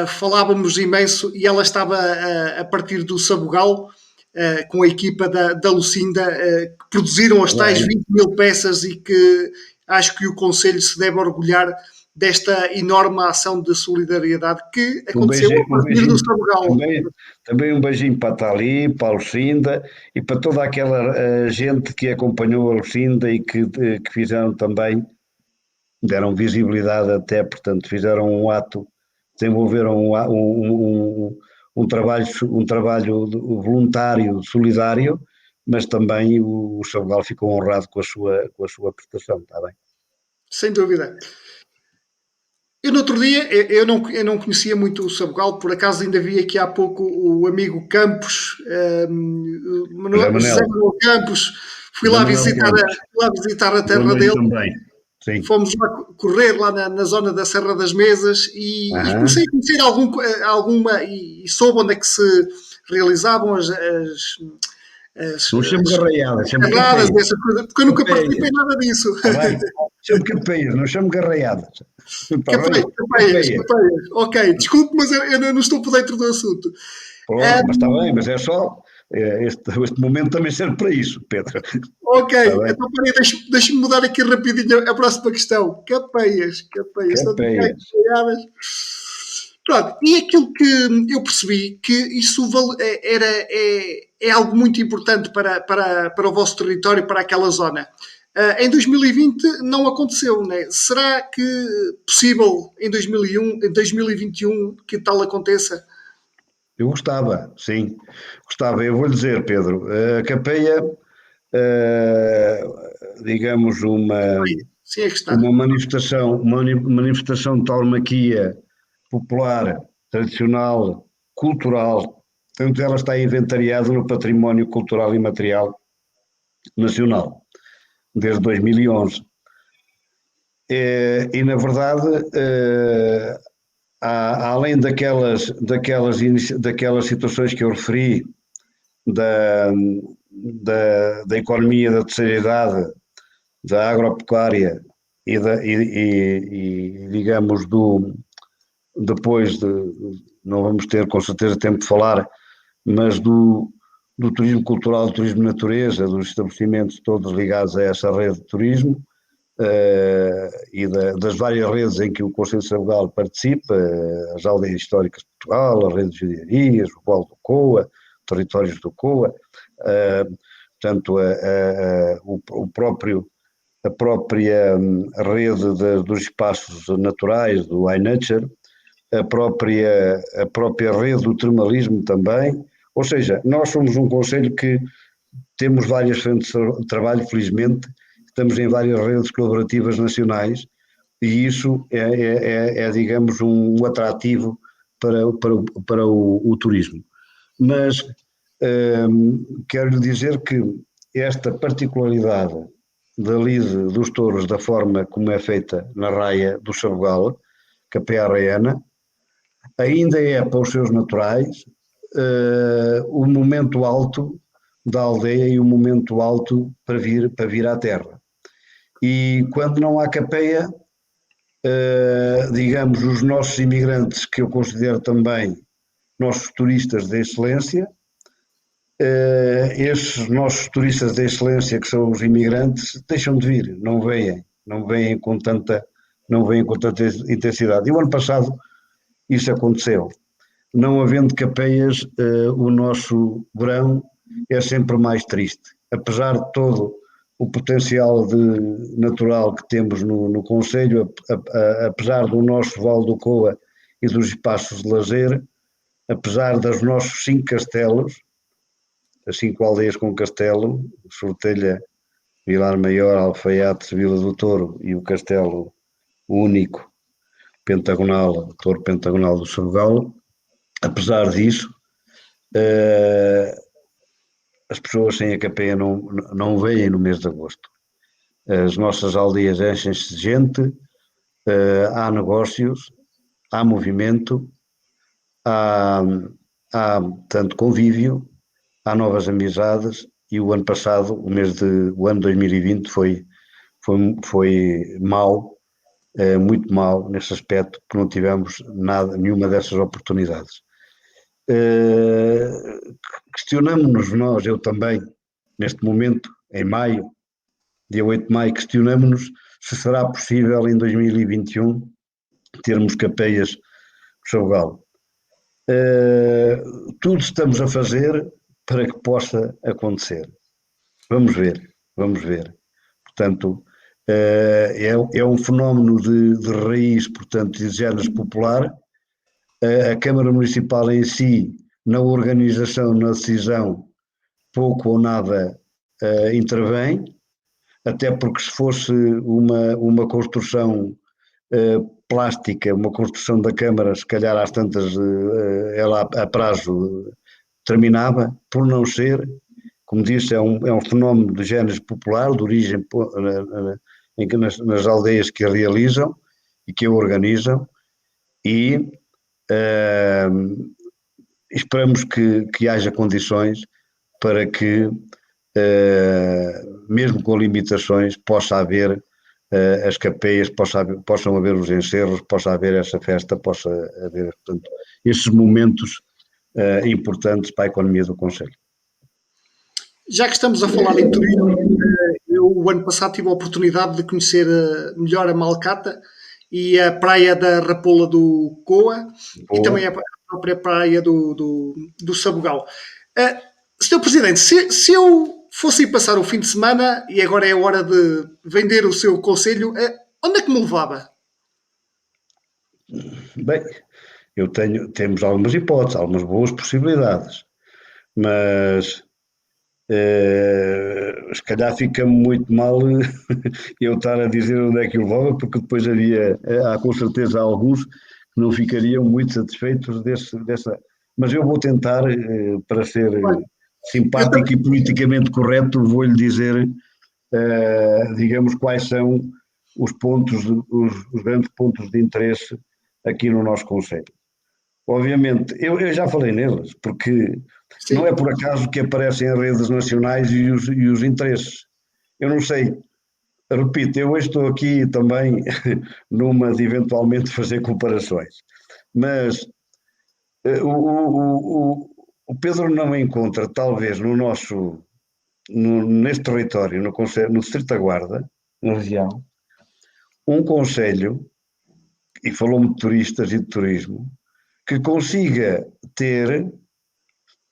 falávamos imenso e ela estava a partir do Sabugal, com a equipa da Lucinda, que produziram as tais Bem, 20 mil peças e que acho que o Conselho se deve orgulhar desta enorme ação de solidariedade que aconteceu a um partir do beijinho Sabugal. também um beijinho para a Tali, para a Lucinda e para toda aquela gente que acompanhou a Lucinda e que fizeram também, deram visibilidade até, portanto, fizeram um ato, desenvolveram um trabalho voluntário, solidário, mas também o Sabugal ficou honrado com a sua prestação, está bem? Sem dúvida. Eu no outro dia, eu não conhecia muito o Sabugal, por acaso ainda vi aqui há pouco o amigo Campos, José José Manel, Manuel Campos, José Manuel Campos, fui lá visitar a terra também, dele, também, sim. fomos lá correr lá na zona da Serra das Mesas e comecei a Aham. conhecer alguma e soube onde é que se realizavam Não chamo as garraiada, chamo carradas, capeias. essa coisa, porque eu nunca participei Capeias, em nada disso. está bem? Chamo capeias, não chamo garraiadas. Está bem? Capeias, Capeias. capeias. Ok, desculpe, mas eu não estou por dentro do assunto. Pronto, mas está bem, Um, mas é só. Este momento também serve para isso, Pedro. ok, Está bem? então peraí, deixa-me mudar aqui rapidinho a próxima questão. Capeias, capeias, estão de cá Capeias. capeiadas. Pronto, e aquilo que eu percebi que isso é algo muito importante para o vosso território, para aquela zona. Em 2020 não aconteceu, né? Será que possível em 2001, em 2021 que tal aconteça? Eu gostava, sim. Gostava. Eu vou lhe dizer, Pedro, a capeia, eh, digamos, Sim, é que está. uma manifestação de tauromaquia popular, tradicional, cultural, portanto, ela está inventariada no património cultural e material nacional, desde 2011. E, na verdade, além daquelas situações que eu referi, da, da economia da terceira idade, da agropecuária digamos, depois de, não vamos ter com certeza tempo de falar, mas do turismo cultural, do turismo de natureza, dos estabelecimentos todos ligados a essa rede de turismo, das várias redes em que o Conselho de Sabugal participa, as aldeias históricas de Portugal, a rede de judiarias, o Val do Coa, territórios do Coa, portanto, a própria rede dos espaços naturais, do iNature, a própria rede do termalismo também, ou seja, nós somos um conselho que temos várias frentes de trabalho, felizmente, estamos em várias redes colaborativas nacionais e isso digamos, um atrativo para o turismo. Mas quero lhe dizer que esta particularidade da lide dos touros, da forma como é feita na raia do Sabugal, Capé Arraiana, ainda é para os seus naturais o momento alto da aldeia e o momento alto para vir à terra. E quando não há capeia, digamos, os nossos imigrantes, que eu considero também nossos turistas de excelência, estes nossos turistas de excelência, que são os imigrantes, deixam de vir, não vêm não vêm com tanta intensidade. E o ano passado isso aconteceu. Não havendo capeias, o nosso verão é sempre mais triste. Apesar de todo o potencial natural que temos no Conselho, apesar do nosso Val do Coa e dos espaços de lazer, apesar dos nossos 5 castelos, as 5 aldeias com castelo, Sortelha, Vilar Maior, Alfaiate, Vila do Touro e o castelo único, pentagonal, Torre Pentagonal do Sabugal, apesar disso, as pessoas sem a capeia não vêm no mês de agosto. As nossas aldeias enchem-se de gente, há negócios, há movimento, há tanto convívio, há novas amizades e o ano passado, o ano 2020 foi mau, muito mau nesse aspecto, porque não tivemos nenhuma dessas oportunidades. Questionamos-nos nós, eu também, neste momento, em maio, dia 8 de maio, questionamos-nos se será possível em 2021 termos capeias de Sabugal. Tudo estamos a fazer para que possa acontecer. Vamos ver, vamos ver. Portanto, é um fenómeno de raiz, portanto, de género popular. A Câmara Municipal em si, na organização, na decisão, pouco ou nada intervém, até porque se fosse uma construção plástica, uma construção da Câmara, se calhar às tantas, ela a prazo terminava, por não ser, como disse, é um fenómeno de género popular, de origem nas aldeias que a realizam e que a organizam, e esperamos que haja condições para que, mesmo com limitações, possa haver as capeias, possam haver os encerros, possa haver essa festa, possa haver, portanto, esses momentos importantes para a economia do concelho. Já que estamos a falar em turismo, eu o ano passado tive a oportunidade de conhecer melhor a Malcata e a praia da Rapola do Coa e também a própria praia do Sabugal. Senhor Presidente, se eu fosse ir passar o fim de semana e agora é a hora de vender o seu conselho, onde é que me levava? Bem, temos algumas hipóteses, algumas boas possibilidades, mas se calhar fica muito mal eu estar a dizer onde é que eu levava, porque depois há com certeza alguns que não ficariam muito satisfeitos dessa. Mas eu vou tentar, para ser simpático e politicamente correto, vou-lhe dizer, digamos, quais são os grandes pontos de interesse aqui no nosso concelho. Obviamente, eu já falei neles, porque Sim. Não é por acaso que aparecem as redes nacionais e os interesses. Eu não sei, repito, eu hoje estou aqui também numa de eventualmente fazer comparações, mas o Pedro não encontra, talvez, neste território, no Distrito da Guarda, na região, um concelho, e falou-me de turistas e de turismo, que consiga ter,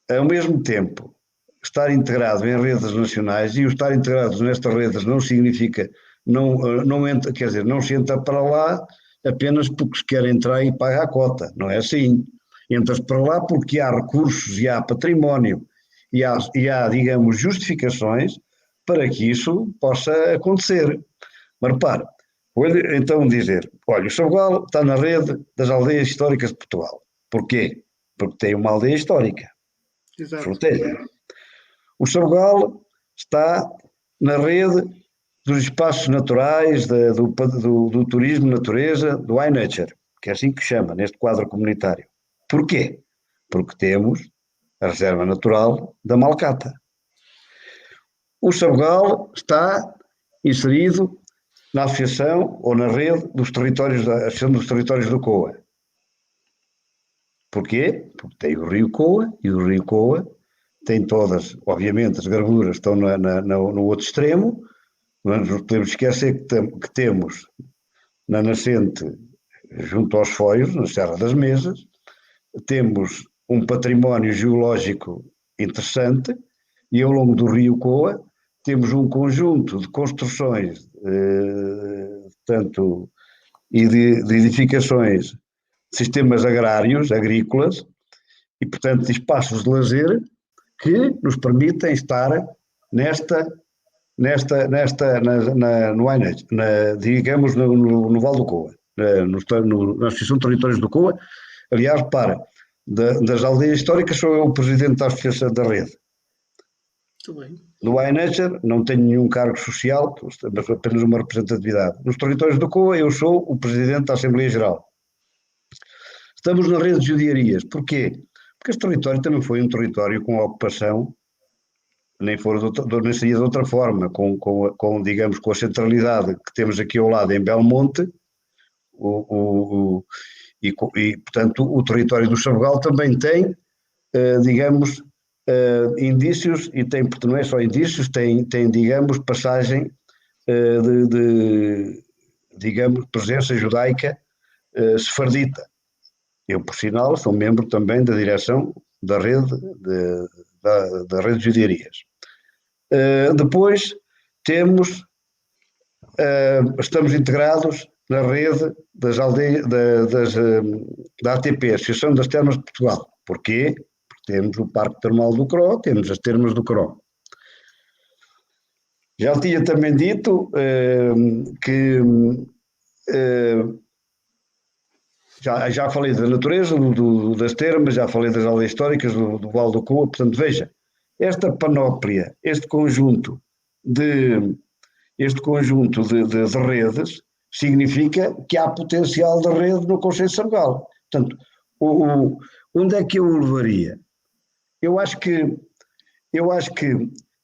ao mesmo tempo, estar integrado em redes nacionais, e o estar integrado nestas redes não significa, não entra, quer dizer, não se entra para lá apenas porque se quer entrar e paga a cota, não é assim. Entra-se para lá porque há recursos e há património e há, digamos, justificações para que isso possa acontecer. Mas repare, vou-lhe então dizer, olha, o Sabugal está na rede das aldeias históricas de Portugal. Porquê? Porque tem uma aldeia histórica. Exato. Fronteira. O Sabugal está na rede dos espaços naturais, do turismo natureza, do iNature, que é assim que chama, neste quadro comunitário. Porquê? Porque temos a Reserva Natural da Malcata. O Sabugal está inserido na associação ou na rede dos territórios da Associação dos Territórios do COA. Porquê? Porque tem o Rio Coa, e o Rio Coa tem todas, obviamente, as garguras estão no outro extremo, mas não podemos esquecer que temos na nascente, junto aos Foios, na Serra das Mesas, temos um património geológico interessante, e ao longo do Rio Coa temos um conjunto de construções, tanto e de edificações, sistemas agrários, agrícolas, e, portanto, espaços de lazer que nos permitem estar no INET, digamos, no Val do Coa, na Associação de Territórios do Coa. Aliás, para das aldeias históricas, sou eu o presidente da Associação da Rede. Muito bem. No iNature não tenho nenhum cargo social, mas apenas uma representatividade. Nos territórios do COA eu sou o presidente da Assembleia Geral. Estamos na rede de judiarias. Porquê? Porque este território também foi um território com ocupação nem seria de outra forma, digamos, com a centralidade que temos aqui ao lado em Belmonte, portanto, o território do Sabugal também tem, digamos, indícios, e tem, porque não é só indícios, tem digamos, passagem digamos, presença judaica sefardita. Eu, por sinal, sou membro também da direção da rede da rede de judiarias. Depois temos, estamos integrados na rede das aldeias, da ATP, Associação das Termas de Portugal. Porquê? Porque temos o Parque Termal do Cro, temos as termas do Cro. Já tinha também dito que já falei da natureza, das termas, já falei das aldeias históricas, do Val do Coa, portanto, veja, esta panóplia, este conjunto de redes, significa que há potencial de rede no Conselho de Sabugal. Portanto, onde é que eu o levaria? Eu acho que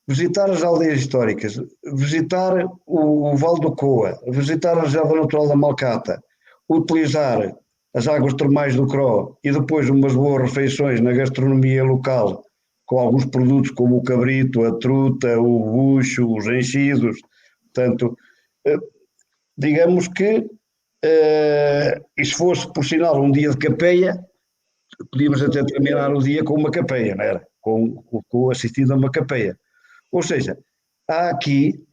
visitar as aldeias históricas, visitar o Val do Coa, visitar a Reserva Natural da Malcata, utilizar as águas termais do Cro e depois umas boas refeições na gastronomia local, com alguns produtos como o cabrito, a truta, o bucho, os enchidos. Portanto, digamos que, e se fosse, por sinal, um dia de capeia, podíamos até terminar o dia com uma capeia, não era? Com assistido a uma capeia. Ou seja, há aqui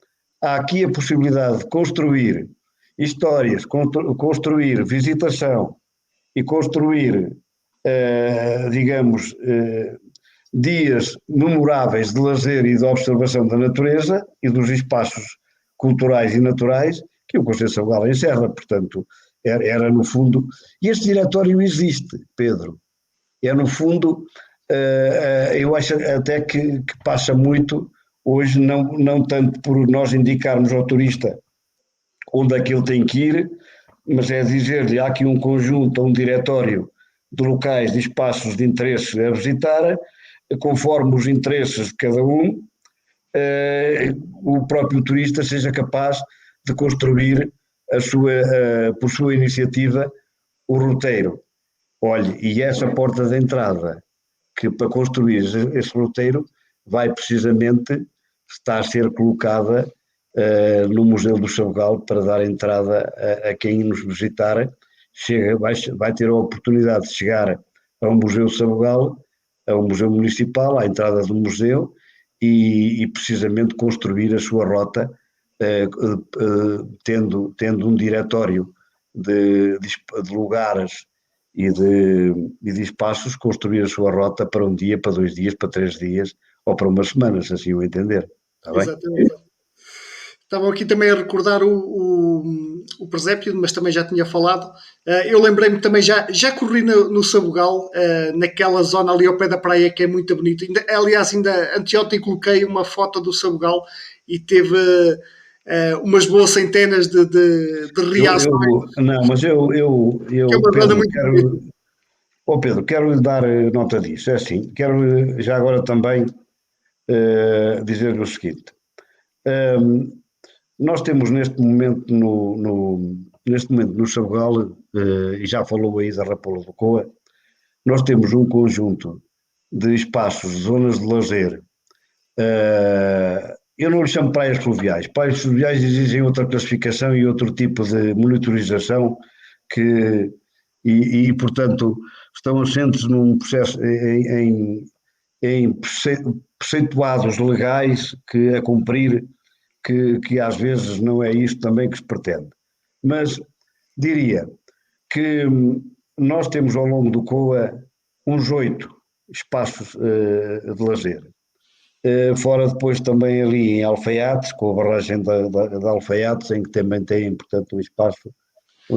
a possibilidade de construir histórias, construir visitação e construir, digamos, dias memoráveis de lazer e de observação da natureza e dos espaços culturais e naturais que o Conselho de Sabugal encerra. Portanto, era no fundo, e este diretório existe, Pedro, no fundo, eu acho até que passa muito hoje, não tanto por nós indicarmos ao turista onde é que ele tem que ir, mas é dizer-lhe, há aqui um conjunto, um diretório de locais, de espaços de interesse a visitar, conforme os interesses de cada um, o próprio turista seja capaz de construir por sua iniciativa, o roteiro. Olhe, e essa porta de entrada, que para construir esse roteiro, vai precisamente estar a ser colocada no Museu do Sabugal para dar entrada a quem nos visitar. Vai ter a oportunidade de chegar ao Museu do Sabugal, ao Museu Municipal, à entrada do museu, e precisamente construir a sua rota, tendo um diretório de lugares e de espaços, construir a sua rota para um dia, para 2 dias, para 3 dias ou para umas semanas, assim o entender. Está bem? Exatamente. Estavam aqui também a recordar o presépio, mas também já tinha falado. Eu lembrei-me também, já corri no Sabugal, naquela zona ali ao pé da praia que é muito bonita. Aliás, ainda anteontem coloquei uma foto do Sabugal e teve umas boas centenas de reações. Não, mas que é uma zona Pedro, muito bonita. Pedro, quero lhe dar nota disso. É assim, quero já agora também dizer-lhe o seguinte. Nós temos neste momento no Sabugal, e já falou aí da Rapola do Coa, nós temos um conjunto de espaços, zonas de lazer. Eu não lhe chamo praias fluviais. Praias fluviais exigem outra classificação e outro tipo de monitorização e portanto, estão assentes num processo em preceituados legais a cumprir, que às vezes não é isto também que se pretende. Mas diria que nós temos ao longo do COA uns 8 espaços de lazer. Fora depois também ali em Alfaiates, com a barragem de Alfaiates, em que também tem, portanto, um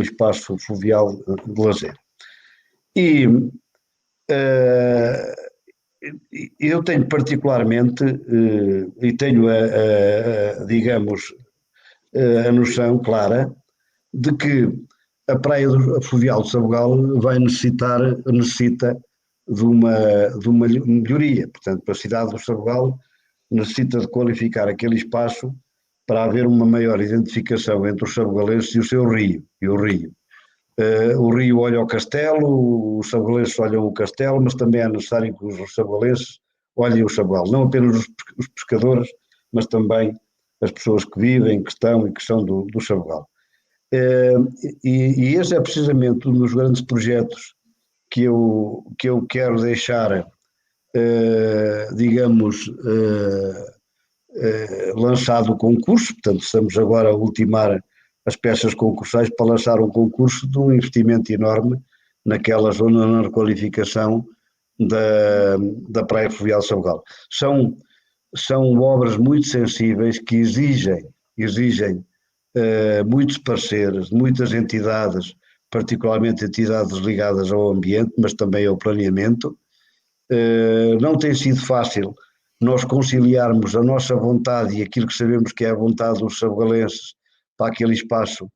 espaço fluvial de lazer. E eu tenho particularmente, e tenho digamos, a noção clara de que a praia fluvial do Sabugal necessita de uma melhoria. Portanto, para a cidade do Sabugal necessita de qualificar aquele espaço para haver uma maior identificação entre os sabugalenses e o seu rio, e o rio. O rio olha ao castelo, os sabugalenses olham o castelo, mas também é necessário que os sabugalenses olhem o sabugal, não apenas os pescadores, mas também as pessoas que vivem, que estão e que são do sabugal. E esse é precisamente um dos grandes projetos que eu quero deixar, digamos, lançado o concurso. Portanto, estamos agora a ultimar as peças concursais para lançar um concurso de um investimento enorme naquela zona, na requalificação da Praia Fluvial de Sabugal. São obras muito sensíveis que exigem muitos parceiros, muitas entidades, particularmente entidades ligadas ao ambiente, mas também ao planeamento. Não tem sido fácil nós conciliarmos a nossa vontade e aquilo que sabemos que é a vontade dos sabugalenses para aquele espaço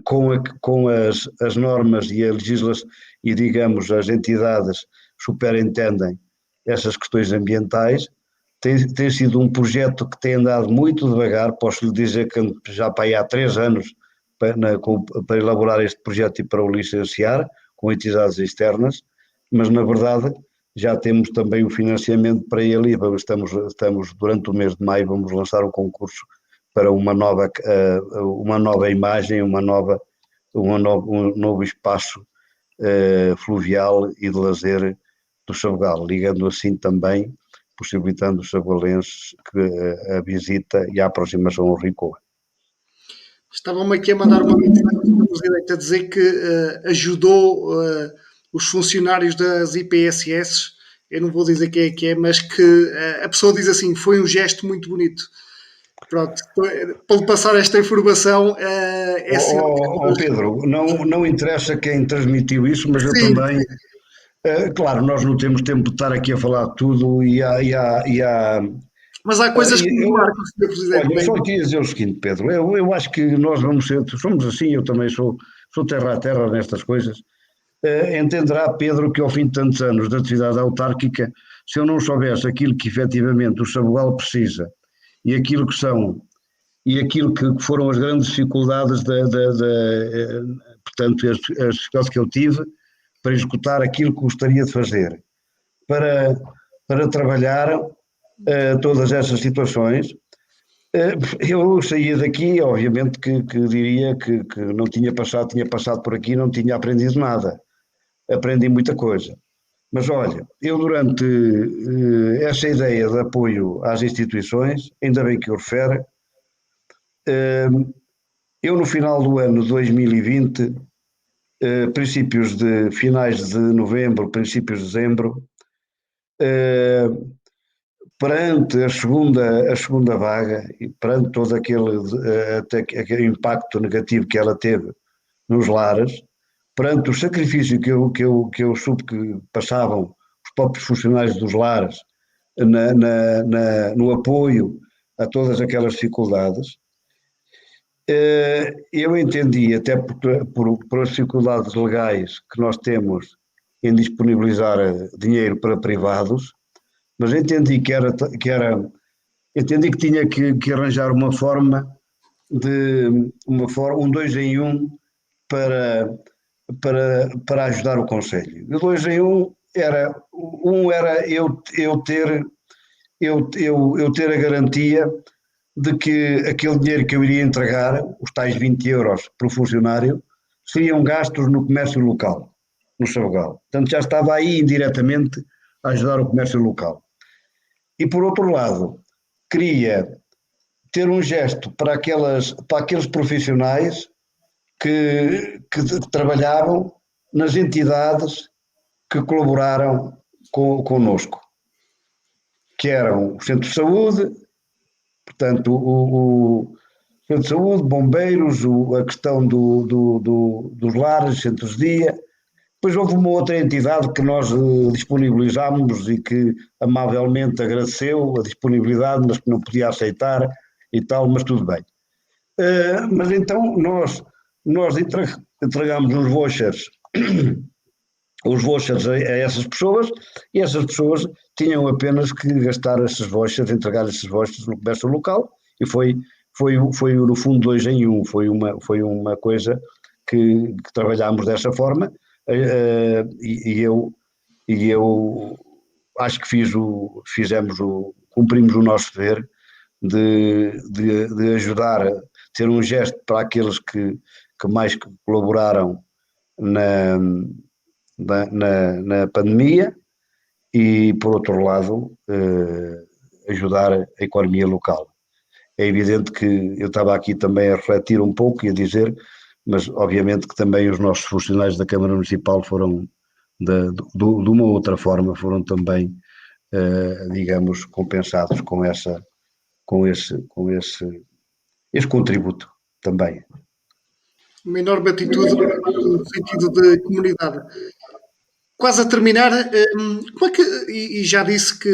com as normas e a legislação e, digamos, as entidades superentendem essas questões ambientais. Tem sido um projeto que tem andado muito devagar. Posso lhe dizer que já para aí há 3 anos para elaborar este projeto e para o licenciar com entidades externas, mas na verdade já temos também o financiamento para ele e estamos durante o mês de maio vamos lançar um concurso para uma nova imagem, um novo espaço fluvial e de lazer do Sabugal, ligando assim também, possibilitando os sabugalenses a visita e a aproximação ao Rio Coa. Estavam-me aqui a mandar uma mensagem do Presidente a dizer que ajudou os funcionários das IPSS. Eu não vou dizer quem é, mas que a pessoa diz assim: foi um gesto muito bonito. Pronto, para lhe passar esta informação, é sempre. Pedro, não interessa quem transmitiu isso, mas eu Sim, também. Claro, nós não temos tempo de estar aqui a falar de tudo e há mas há coisas que me marcam, Sr. olha, Presidente. eu só queria dizer o seguinte, Pedro, eu acho que nós somos assim, eu também sou terra a terra nestas coisas. Entenderá, Pedro, que ao fim de tantos anos de atividade autárquica, se eu não soubesse aquilo que efetivamente o Sabugal precisa e aquilo que foram as grandes dificuldades portanto, as dificuldades que eu tive para executar aquilo que gostaria de fazer, para trabalhar todas essas situações. Eu saía daqui, obviamente que diria que não tinha passado por aqui, não tinha aprendido nada. Aprendi muita coisa. Mas olha, eu durante essa ideia de apoio às instituições, ainda bem que o refere, eu no final do ano 2020, finais de novembro, princípios de dezembro, perante a segunda vaga e perante todo aquele impacto negativo que ela teve nos lares, perante o sacrifício que eu soube que passavam os próprios funcionários dos lares no apoio a todas aquelas dificuldades, eu entendi, até por as dificuldades legais que nós temos em disponibilizar dinheiro para privados, mas entendi entendi que tinha que arranjar uma forma um 2 em 1 para ajudar o Conselho. O 2 em 1 era eu ter a garantia de que aquele dinheiro que eu iria entregar, os tais 20 euros por funcionário, seriam gastos no comércio local, no Sabugal. Portanto, já estava aí indiretamente a ajudar o comércio local. E por outro lado, queria ter um gesto para aqueles profissionais que trabalhavam nas entidades que colaboraram connosco, que eram o Centro de Saúde, portanto, o Centro de Saúde, bombeiros, a questão dos lares, centros de dia. Depois houve uma outra entidade que nós disponibilizámos e que amavelmente agradeceu a disponibilidade, mas que não podia aceitar e tal, mas tudo bem. Mas então nós entregámos uns vouchers os vouchers a essas pessoas, e essas pessoas tinham apenas que gastar esses vouchers, entregar esses vouchers no comércio local, e foi no fundo 2 em 1, foi uma coisa que trabalhámos dessa forma, e eu acho que cumprimos o nosso dever de ajudar, ter um gesto para aqueles que mais colaboraram na, na pandemia e, por outro lado, ajudar a economia local. É evidente que eu estava aqui também a refletir um pouco e a dizer, mas obviamente que também os nossos funcionários da Câmara Municipal foram, de uma outra forma, foram também, digamos, compensados com esse contributo também. Uma enorme atitude no sentido de comunidade. Quase a terminar, como é que, e já disse que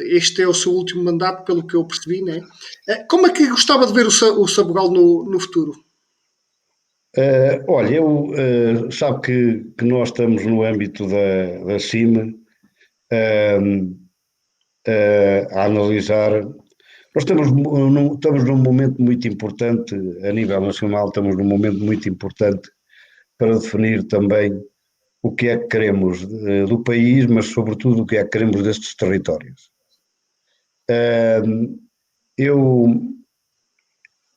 este é o seu último mandato, pelo que eu percebi, né? Como é que gostava de ver o Sabugal no futuro? Olha, sabe que nós estamos no âmbito da CIME, a analisar. Nós estamos num momento muito importante a nível nacional, estamos num momento muito importante para definir também o que é que queremos do país, mas sobretudo o que é que queremos destes territórios. Eu,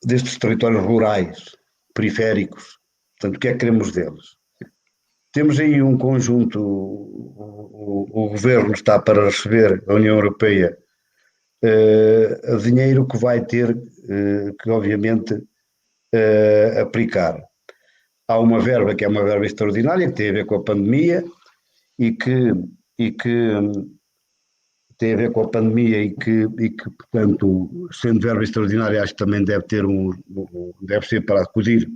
destes territórios rurais, periféricos, portanto, o que é que queremos deles? Temos aí um conjunto, o governo está para receber a União Europeia dinheiro que vai ter que obviamente aplicar. Há uma verba que é uma verba extraordinária que tem a ver com a pandemia e que tem a ver com a pandemia e que, portanto, sendo verba extraordinária, acho que também deve ser para acudir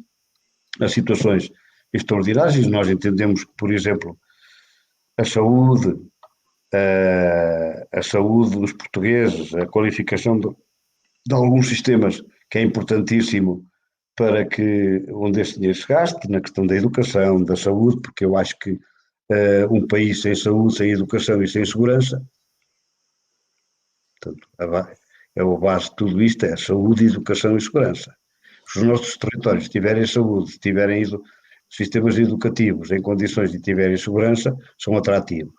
a situações extraordinárias. E nós entendemos que, por exemplo, a saúde, a saúde dos portugueses, a qualificação de alguns sistemas, que é importantíssimo para que onde esse dinheiro se gaste, na questão da educação, da saúde, porque eu acho que um país sem saúde, sem educação e sem segurança, portanto, a base de tudo isto é saúde, educação e segurança. Se os nossos territórios tiverem saúde, tiverem sistemas educativos em condições de tiverem segurança, são atrativos.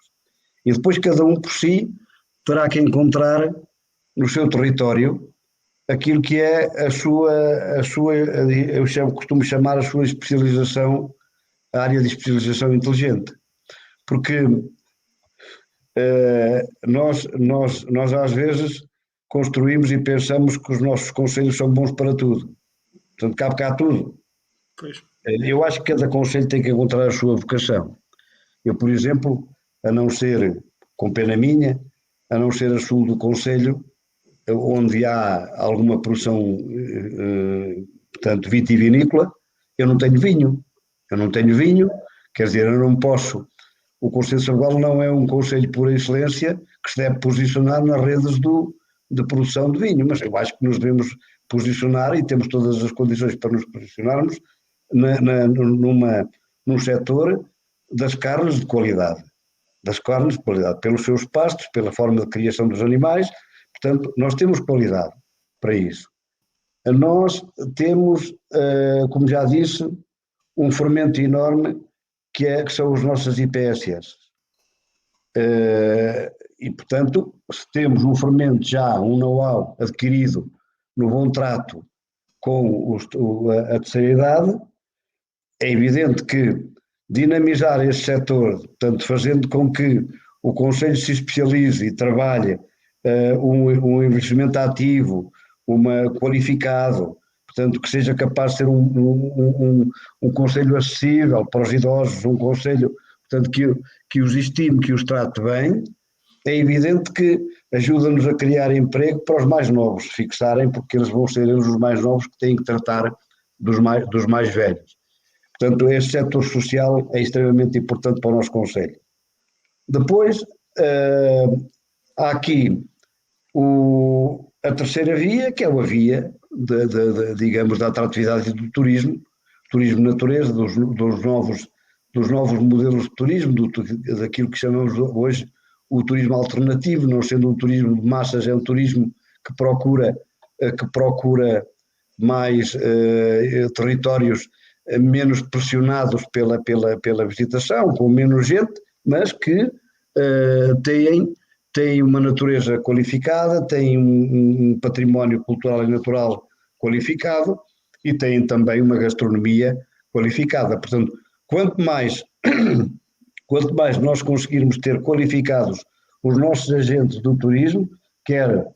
E depois cada um por si terá que encontrar no seu território aquilo que é eu costumo chamar a sua especialização, a área de especialização inteligente. Porque nós às vezes construímos e pensamos que os nossos conselhos são bons para tudo. Portanto, cabe cá tudo. Pois. Eu acho que cada conselho tem que encontrar a sua vocação. Eu, por exemplo, a não ser, com pena minha, a não ser a sul do conselho, onde há alguma produção, portanto, vitivinícola, eu não tenho vinho. Quer dizer, eu não posso. O Conselho de Sabugal não é um conselho por excelência que se deve posicionar nas redes de produção de vinho, mas eu acho que nos devemos posicionar e temos todas as condições para nos posicionarmos num setor das carnes de qualidade, pelos seus pastos, pela forma de criação dos animais. Portanto, nós temos qualidade para isso. Nós temos, como já disse, um fermento enorme que são as nossas IPSS. E, portanto, se temos um fermento já, um know-how adquirido no bom trato com a terceira idade, é evidente que dinamizar este setor, portanto, fazendo com que o Conselho se especialize e trabalhe um investimento ativo, qualificado, portanto, que seja capaz de ser um conselho acessível para os idosos, um conselho, portanto, que os estime, que os trate bem, é evidente que ajuda-nos a criar emprego para os mais novos se fixarem, porque eles vão ser os mais novos que têm que tratar dos mais velhos. Portanto, este setor social é extremamente importante para o nosso conselho. Depois, há aqui a terceira via, que é a via, digamos, da atratividade do turismo natureza, dos novos dos novos modelos de turismo, daquilo que chamamos hoje o turismo alternativo, não sendo um turismo de massas, é um turismo que procura mais territórios menos pressionados pela visitação, com menos gente, mas que têm uma natureza qualificada, têm um património cultural e natural qualificado e têm também uma gastronomia qualificada. Portanto, quanto mais nós conseguirmos ter qualificados os nossos agentes do turismo, quer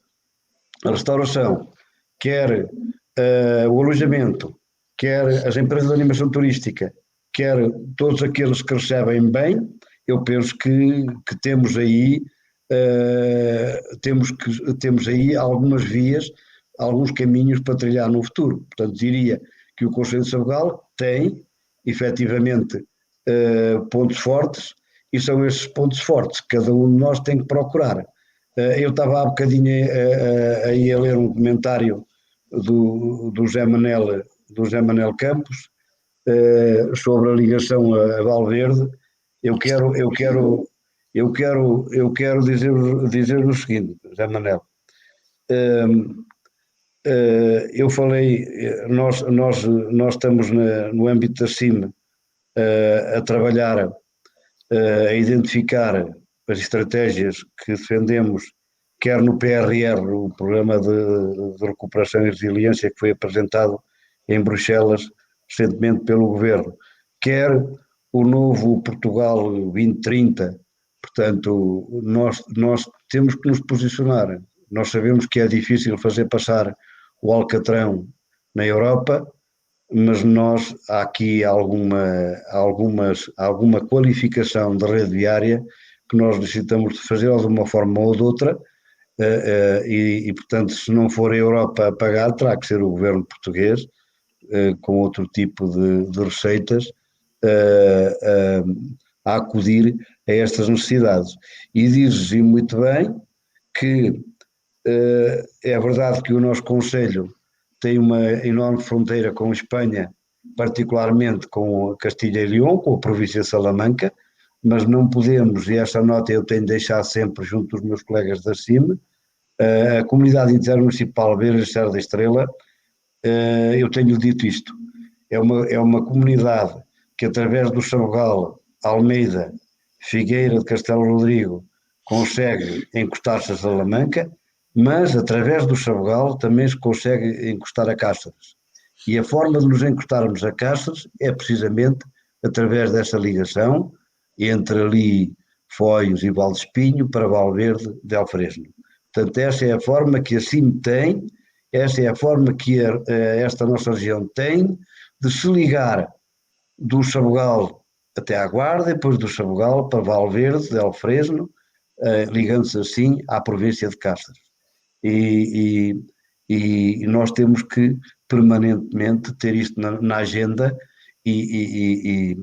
a restauração, quer o alojamento, quer as empresas de animação turística, quer todos aqueles que recebem bem, eu penso que temos aí algumas vias, alguns caminhos para trilhar no futuro. Portanto, diria que o Conselho de Sabugal tem, efetivamente, pontos fortes, e são esses pontos fortes que cada um de nós tem que procurar. Eu estava há bocadinho aí a ler um comentário do José Manel Campos sobre a ligação a Valverde. Eu quero dizer o seguinte, José Manel. Eu falei, nós estamos no âmbito da CIM a trabalhar, a identificar as estratégias que defendemos, quer no PRR, o Programa de Recuperação e Resiliência, que foi apresentado em Bruxelas recentemente pelo Governo, quer o novo Portugal 2030. Portanto, nós temos que nos posicionar. Nós sabemos que é difícil fazer passar o Alcatrão na Europa, mas há aqui alguma qualificação da rede viária que nós necessitamos de fazer de uma forma ou de outra, e portanto, se não for a Europa a pagar, terá que ser o governo português, com outro tipo de receitas, a acudir a estas necessidades. E diz-se muito bem que é verdade que o nosso Conselho tem uma enorme fronteira com a Espanha, particularmente com Castilha e León, com a província de Salamanca, mas não podemos, e esta nota eu tenho de deixar sempre junto dos meus colegas da CIM, a Comunidade Intermunicipal Beira Serra da Estrela, eu tenho dito isto, é uma comunidade que através do Sabugal, Almeida, Figueira de Castelo Rodrigo, consegue encostar-se a Salamanca, mas através do Sabugal também se consegue encostar a Cáceres. E a forma de nos encostarmos a Cáceres é precisamente através dessa ligação entre ali Foios e Valdespinho para Valverde de Alfresno. Portanto, essa é a forma que a CIM tem, essa é a forma que esta nossa região tem de se ligar do Sabugal até à Guarda, e depois do Sabugal para Valverde de Alfresno, ligando-se assim à província de Cáceres. E nós temos que permanentemente ter isto na agenda e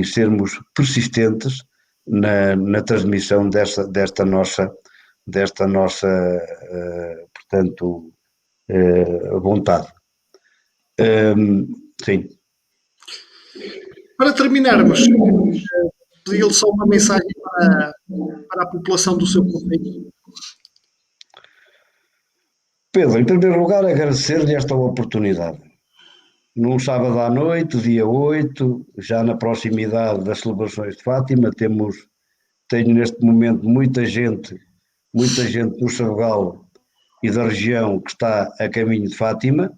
sermos persistentes na transmissão desta nossa portanto, vontade. Sim. Para terminarmos, pedi-lhe só uma mensagem para a população do seu concelho. Pedro, em primeiro lugar, agradecer-lhe esta oportunidade. Num sábado à noite, dia 8, já na proximidade das celebrações de Fátima, tenho neste momento muita gente do Sabugal e da região que está a caminho de Fátima,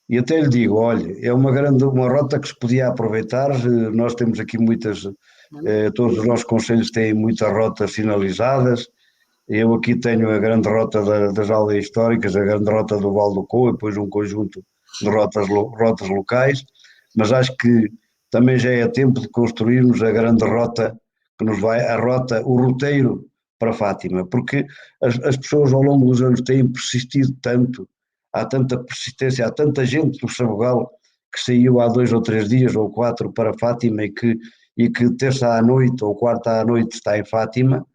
e até lhe digo, olha, é uma rota que se podia aproveitar. Nós temos aqui todos os nossos concelhos têm muitas rotas sinalizadas. Eu aqui tenho a grande rota das aldeias históricas, a grande rota do Val do Cô, e depois um conjunto de rotas locais, mas acho que também já é tempo de construirmos a grande rota que o roteiro para Fátima, porque as pessoas ao longo dos anos têm persistido tanto, há tanta persistência, há tanta gente do Sabugal que saiu há 2 ou 3 dias ou 4 para Fátima e que terça à noite ou quarta à noite está em Fátima,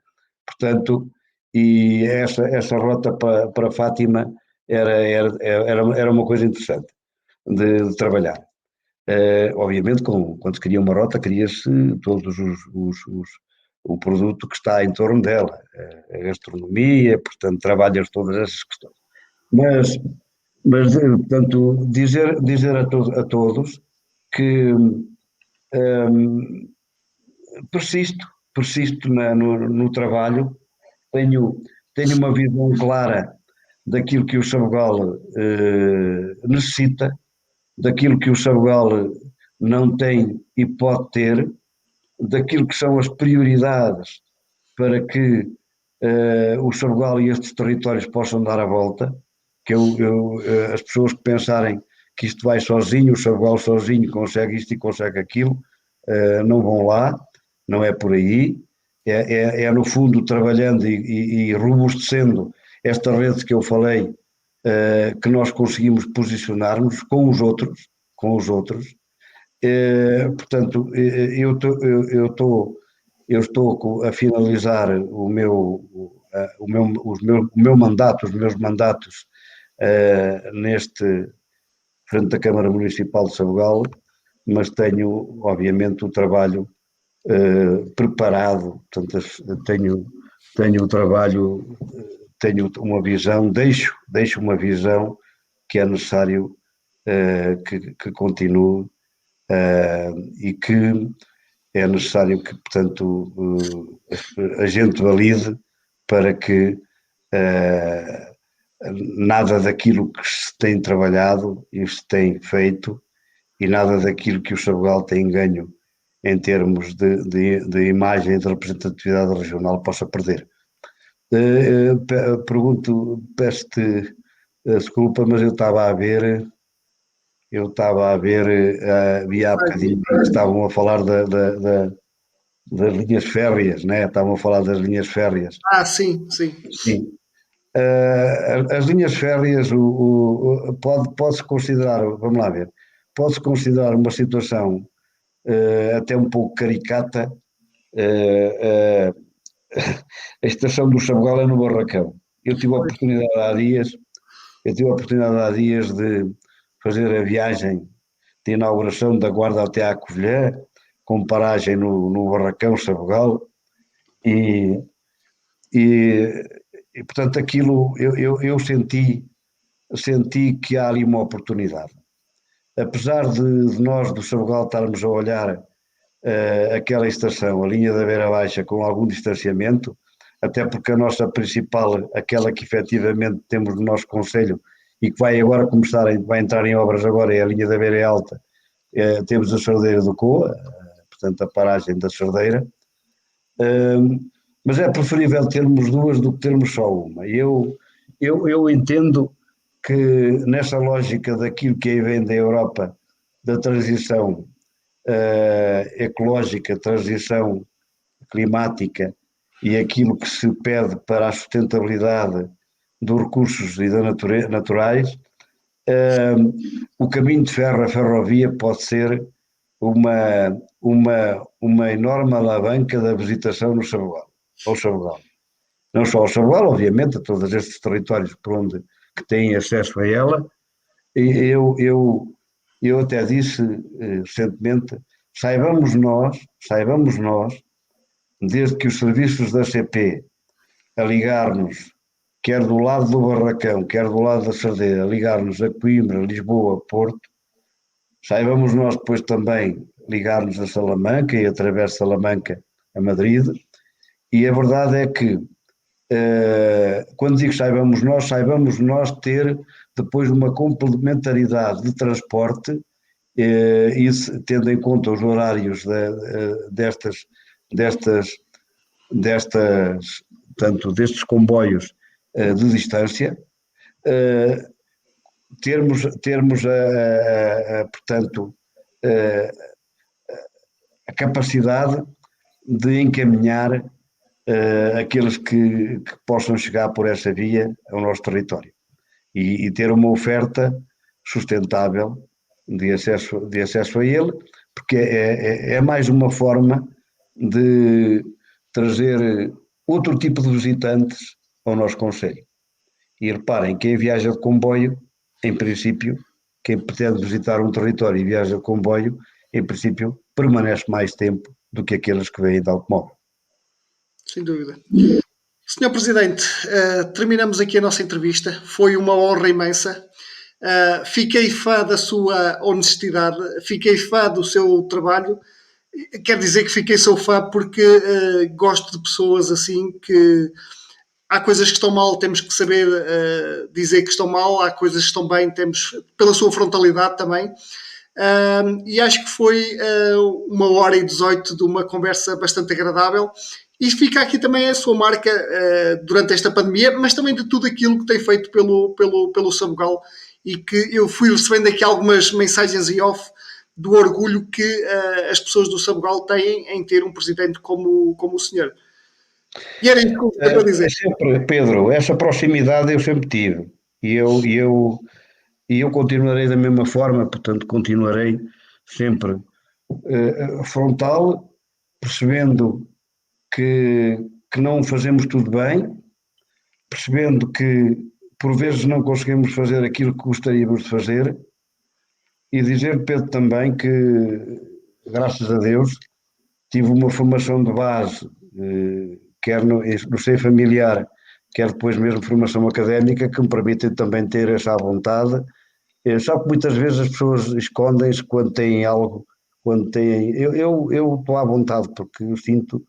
portanto, e essa rota para Fátima era uma coisa interessante de trabalhar. Obviamente, quando se cria uma rota, cria-se todos o produto que está em torno dela, a gastronomia, portanto, trabalhas todas essas questões. Mas, portanto, dizer a todos que persisto no trabalho, tenho, tenho uma visão clara daquilo que o Sabugal necessita, daquilo que o Sabugal não tem e pode ter, daquilo que são as prioridades para que o Sabugal e estes territórios possam dar a volta, que as pessoas que pensarem que isto vai sozinho, o Sabugal sozinho consegue isto e consegue aquilo, não vão lá, não é por aí, é no fundo trabalhando e robustecendo esta rede que eu falei, que nós conseguimos posicionarmos com os outros. Portanto, eu estou a finalizar o meu mandato, os meus mandatos neste frente da Câmara Municipal de Sabugal, mas tenho, obviamente, o trabalho preparado, portanto, tenho o trabalho, tenho uma visão, deixo uma visão que é necessário que continue e que é necessário que, portanto, a gente valide para que nada daquilo que se tem trabalhado e se tem feito e nada daquilo que o Sabugal tem ganho em termos de imagem e de representatividade regional possa perder. Peço-te desculpa, mas havia há bocadinho que estavam a falar das linhas férreas, né? Estavam a falar das linhas férreas. Sim, sim. Sim. As linhas férreas pode-se considerar, vamos lá ver, pode-se considerar uma situação até um pouco caricata. A estação do Sabugal é no Barracão. Eu tive a oportunidade há dias de fazer a viagem de inauguração da Guarda até à Covilhã, com paragem no Barracão Sabugal, e, e, portanto aquilo eu senti que há ali uma oportunidade. Apesar de nós do Sabugal estarmos a olhar aquela estação, a linha da Beira Baixa, com algum distanciamento, até porque a nossa principal, aquela que efetivamente temos no nosso concelho e que vai agora vai entrar em obras agora, é a linha da Beira Alta, temos a Sardeira do Coa, portanto a paragem da Sardeira, mas é preferível termos duas do que termos só uma. Eu entendo que nessa lógica daquilo que aí vem da Europa, da transição ecológica, transição climática e aquilo que se pede para a sustentabilidade dos recursos e da naturais, o caminho de ferro, a ferrovia, pode ser uma enorme alavanca da visitação no Sabugal, ao Sabugal. Não só ao Sabugal, obviamente, a todos estes territórios por onde que têm acesso a ela. Eu até disse recentemente, saibamos nós, desde que os serviços da CP a ligar-nos, quer do lado do Barracão, quer do lado da Sardeira, a ligar-nos a Coimbra, Lisboa, Porto, saibamos nós depois também ligar-nos a Salamanca e através de Salamanca a Madrid, e a verdade é que quando digo saibamos nós ter depois uma complementaridade de transporte, isso, tendo em conta os horários destes comboios de distância, termos portanto, a capacidade de encaminhar aqueles que possam chegar por essa via ao nosso território e ter uma oferta sustentável de acesso a ele, porque é mais uma forma de trazer outro tipo de visitantes ao nosso concelho. E reparem, quem viaja de comboio, em princípio, quem pretende visitar um território e viaja de comboio, em princípio, permanece mais tempo do que aqueles que vêm de automóvel. Sem dúvida. Senhor Presidente, terminamos aqui a nossa entrevista. Foi uma honra imensa. Fiquei fã da sua honestidade, fiquei fã do seu trabalho. Quer dizer que fiquei seu fã porque gosto de pessoas assim que há coisas que estão mal, temos que saber dizer que estão mal, há coisas que estão bem, temos pela sua frontalidade também. E acho que foi 1h18 de uma conversa bastante agradável. E fica aqui também a sua marca durante esta pandemia, mas também de tudo aquilo que tem feito pelo Sabugal, e que eu fui recebendo aqui algumas mensagens em off do orgulho que as pessoas do Sabugal têm em ter um presidente como o senhor. E era isso que eu tinha para dizer. Sempre, Pedro, essa proximidade eu sempre tive e eu continuarei da mesma forma, portanto continuarei sempre frontal, percebendo que não fazemos tudo bem, percebendo que por vezes não conseguimos fazer aquilo que gostaríamos de fazer, e dizer, Pedro, também que, graças a Deus, tive uma formação de base, quer no seio familiar, quer depois mesmo formação académica, que me permitem também ter essa vontade. Só que muitas vezes as pessoas escondem-se quando têm algo, quando têm. Eu estou à vontade, porque eu sinto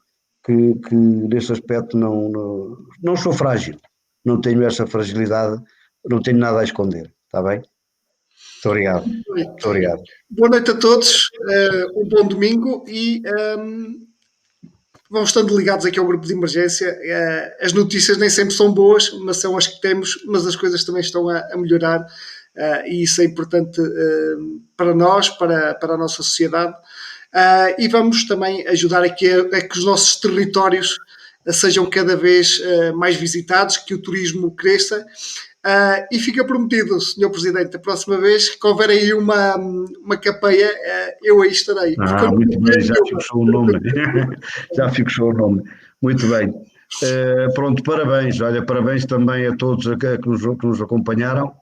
que nesse aspecto não sou frágil, não tenho essa fragilidade, não tenho nada a esconder, está bem? Muito obrigado. Muito obrigado. Boa noite a todos, um bom domingo e vão estando ligados aqui ao grupo de emergência. As notícias nem sempre são boas, mas são as que temos, mas as coisas também estão a melhorar e isso é importante para nós, para a nossa sociedade. E vamos também ajudar aqui a que os nossos territórios sejam cada vez mais visitados, que o turismo cresça. E fica prometido, Senhor Presidente, a próxima vez que houver aí uma capeia, eu aí estarei. Muito bem, já fixou o nome. Já fixou o nome. Muito bem. Pronto, parabéns. Olha, parabéns também a todos que nos acompanharam.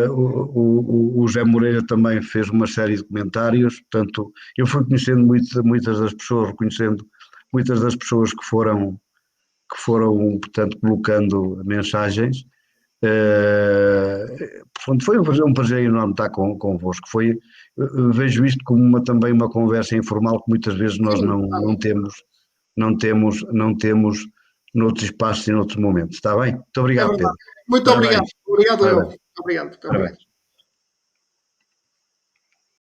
O José Moreira também fez uma série de comentários, portanto, eu fui conhecendo muitas das pessoas, reconhecendo muitas das pessoas que foram, portanto, colocando mensagens. Portanto, foi um prazer enorme estar convosco. Vejo isto como também uma conversa informal que muitas vezes nós não temos noutros espaços e noutros momentos. Está bem? Muito obrigado, Pedro. Muito Parabéns. obrigado. Obrigado, Parabéns. eu. Obrigado. Parabéns.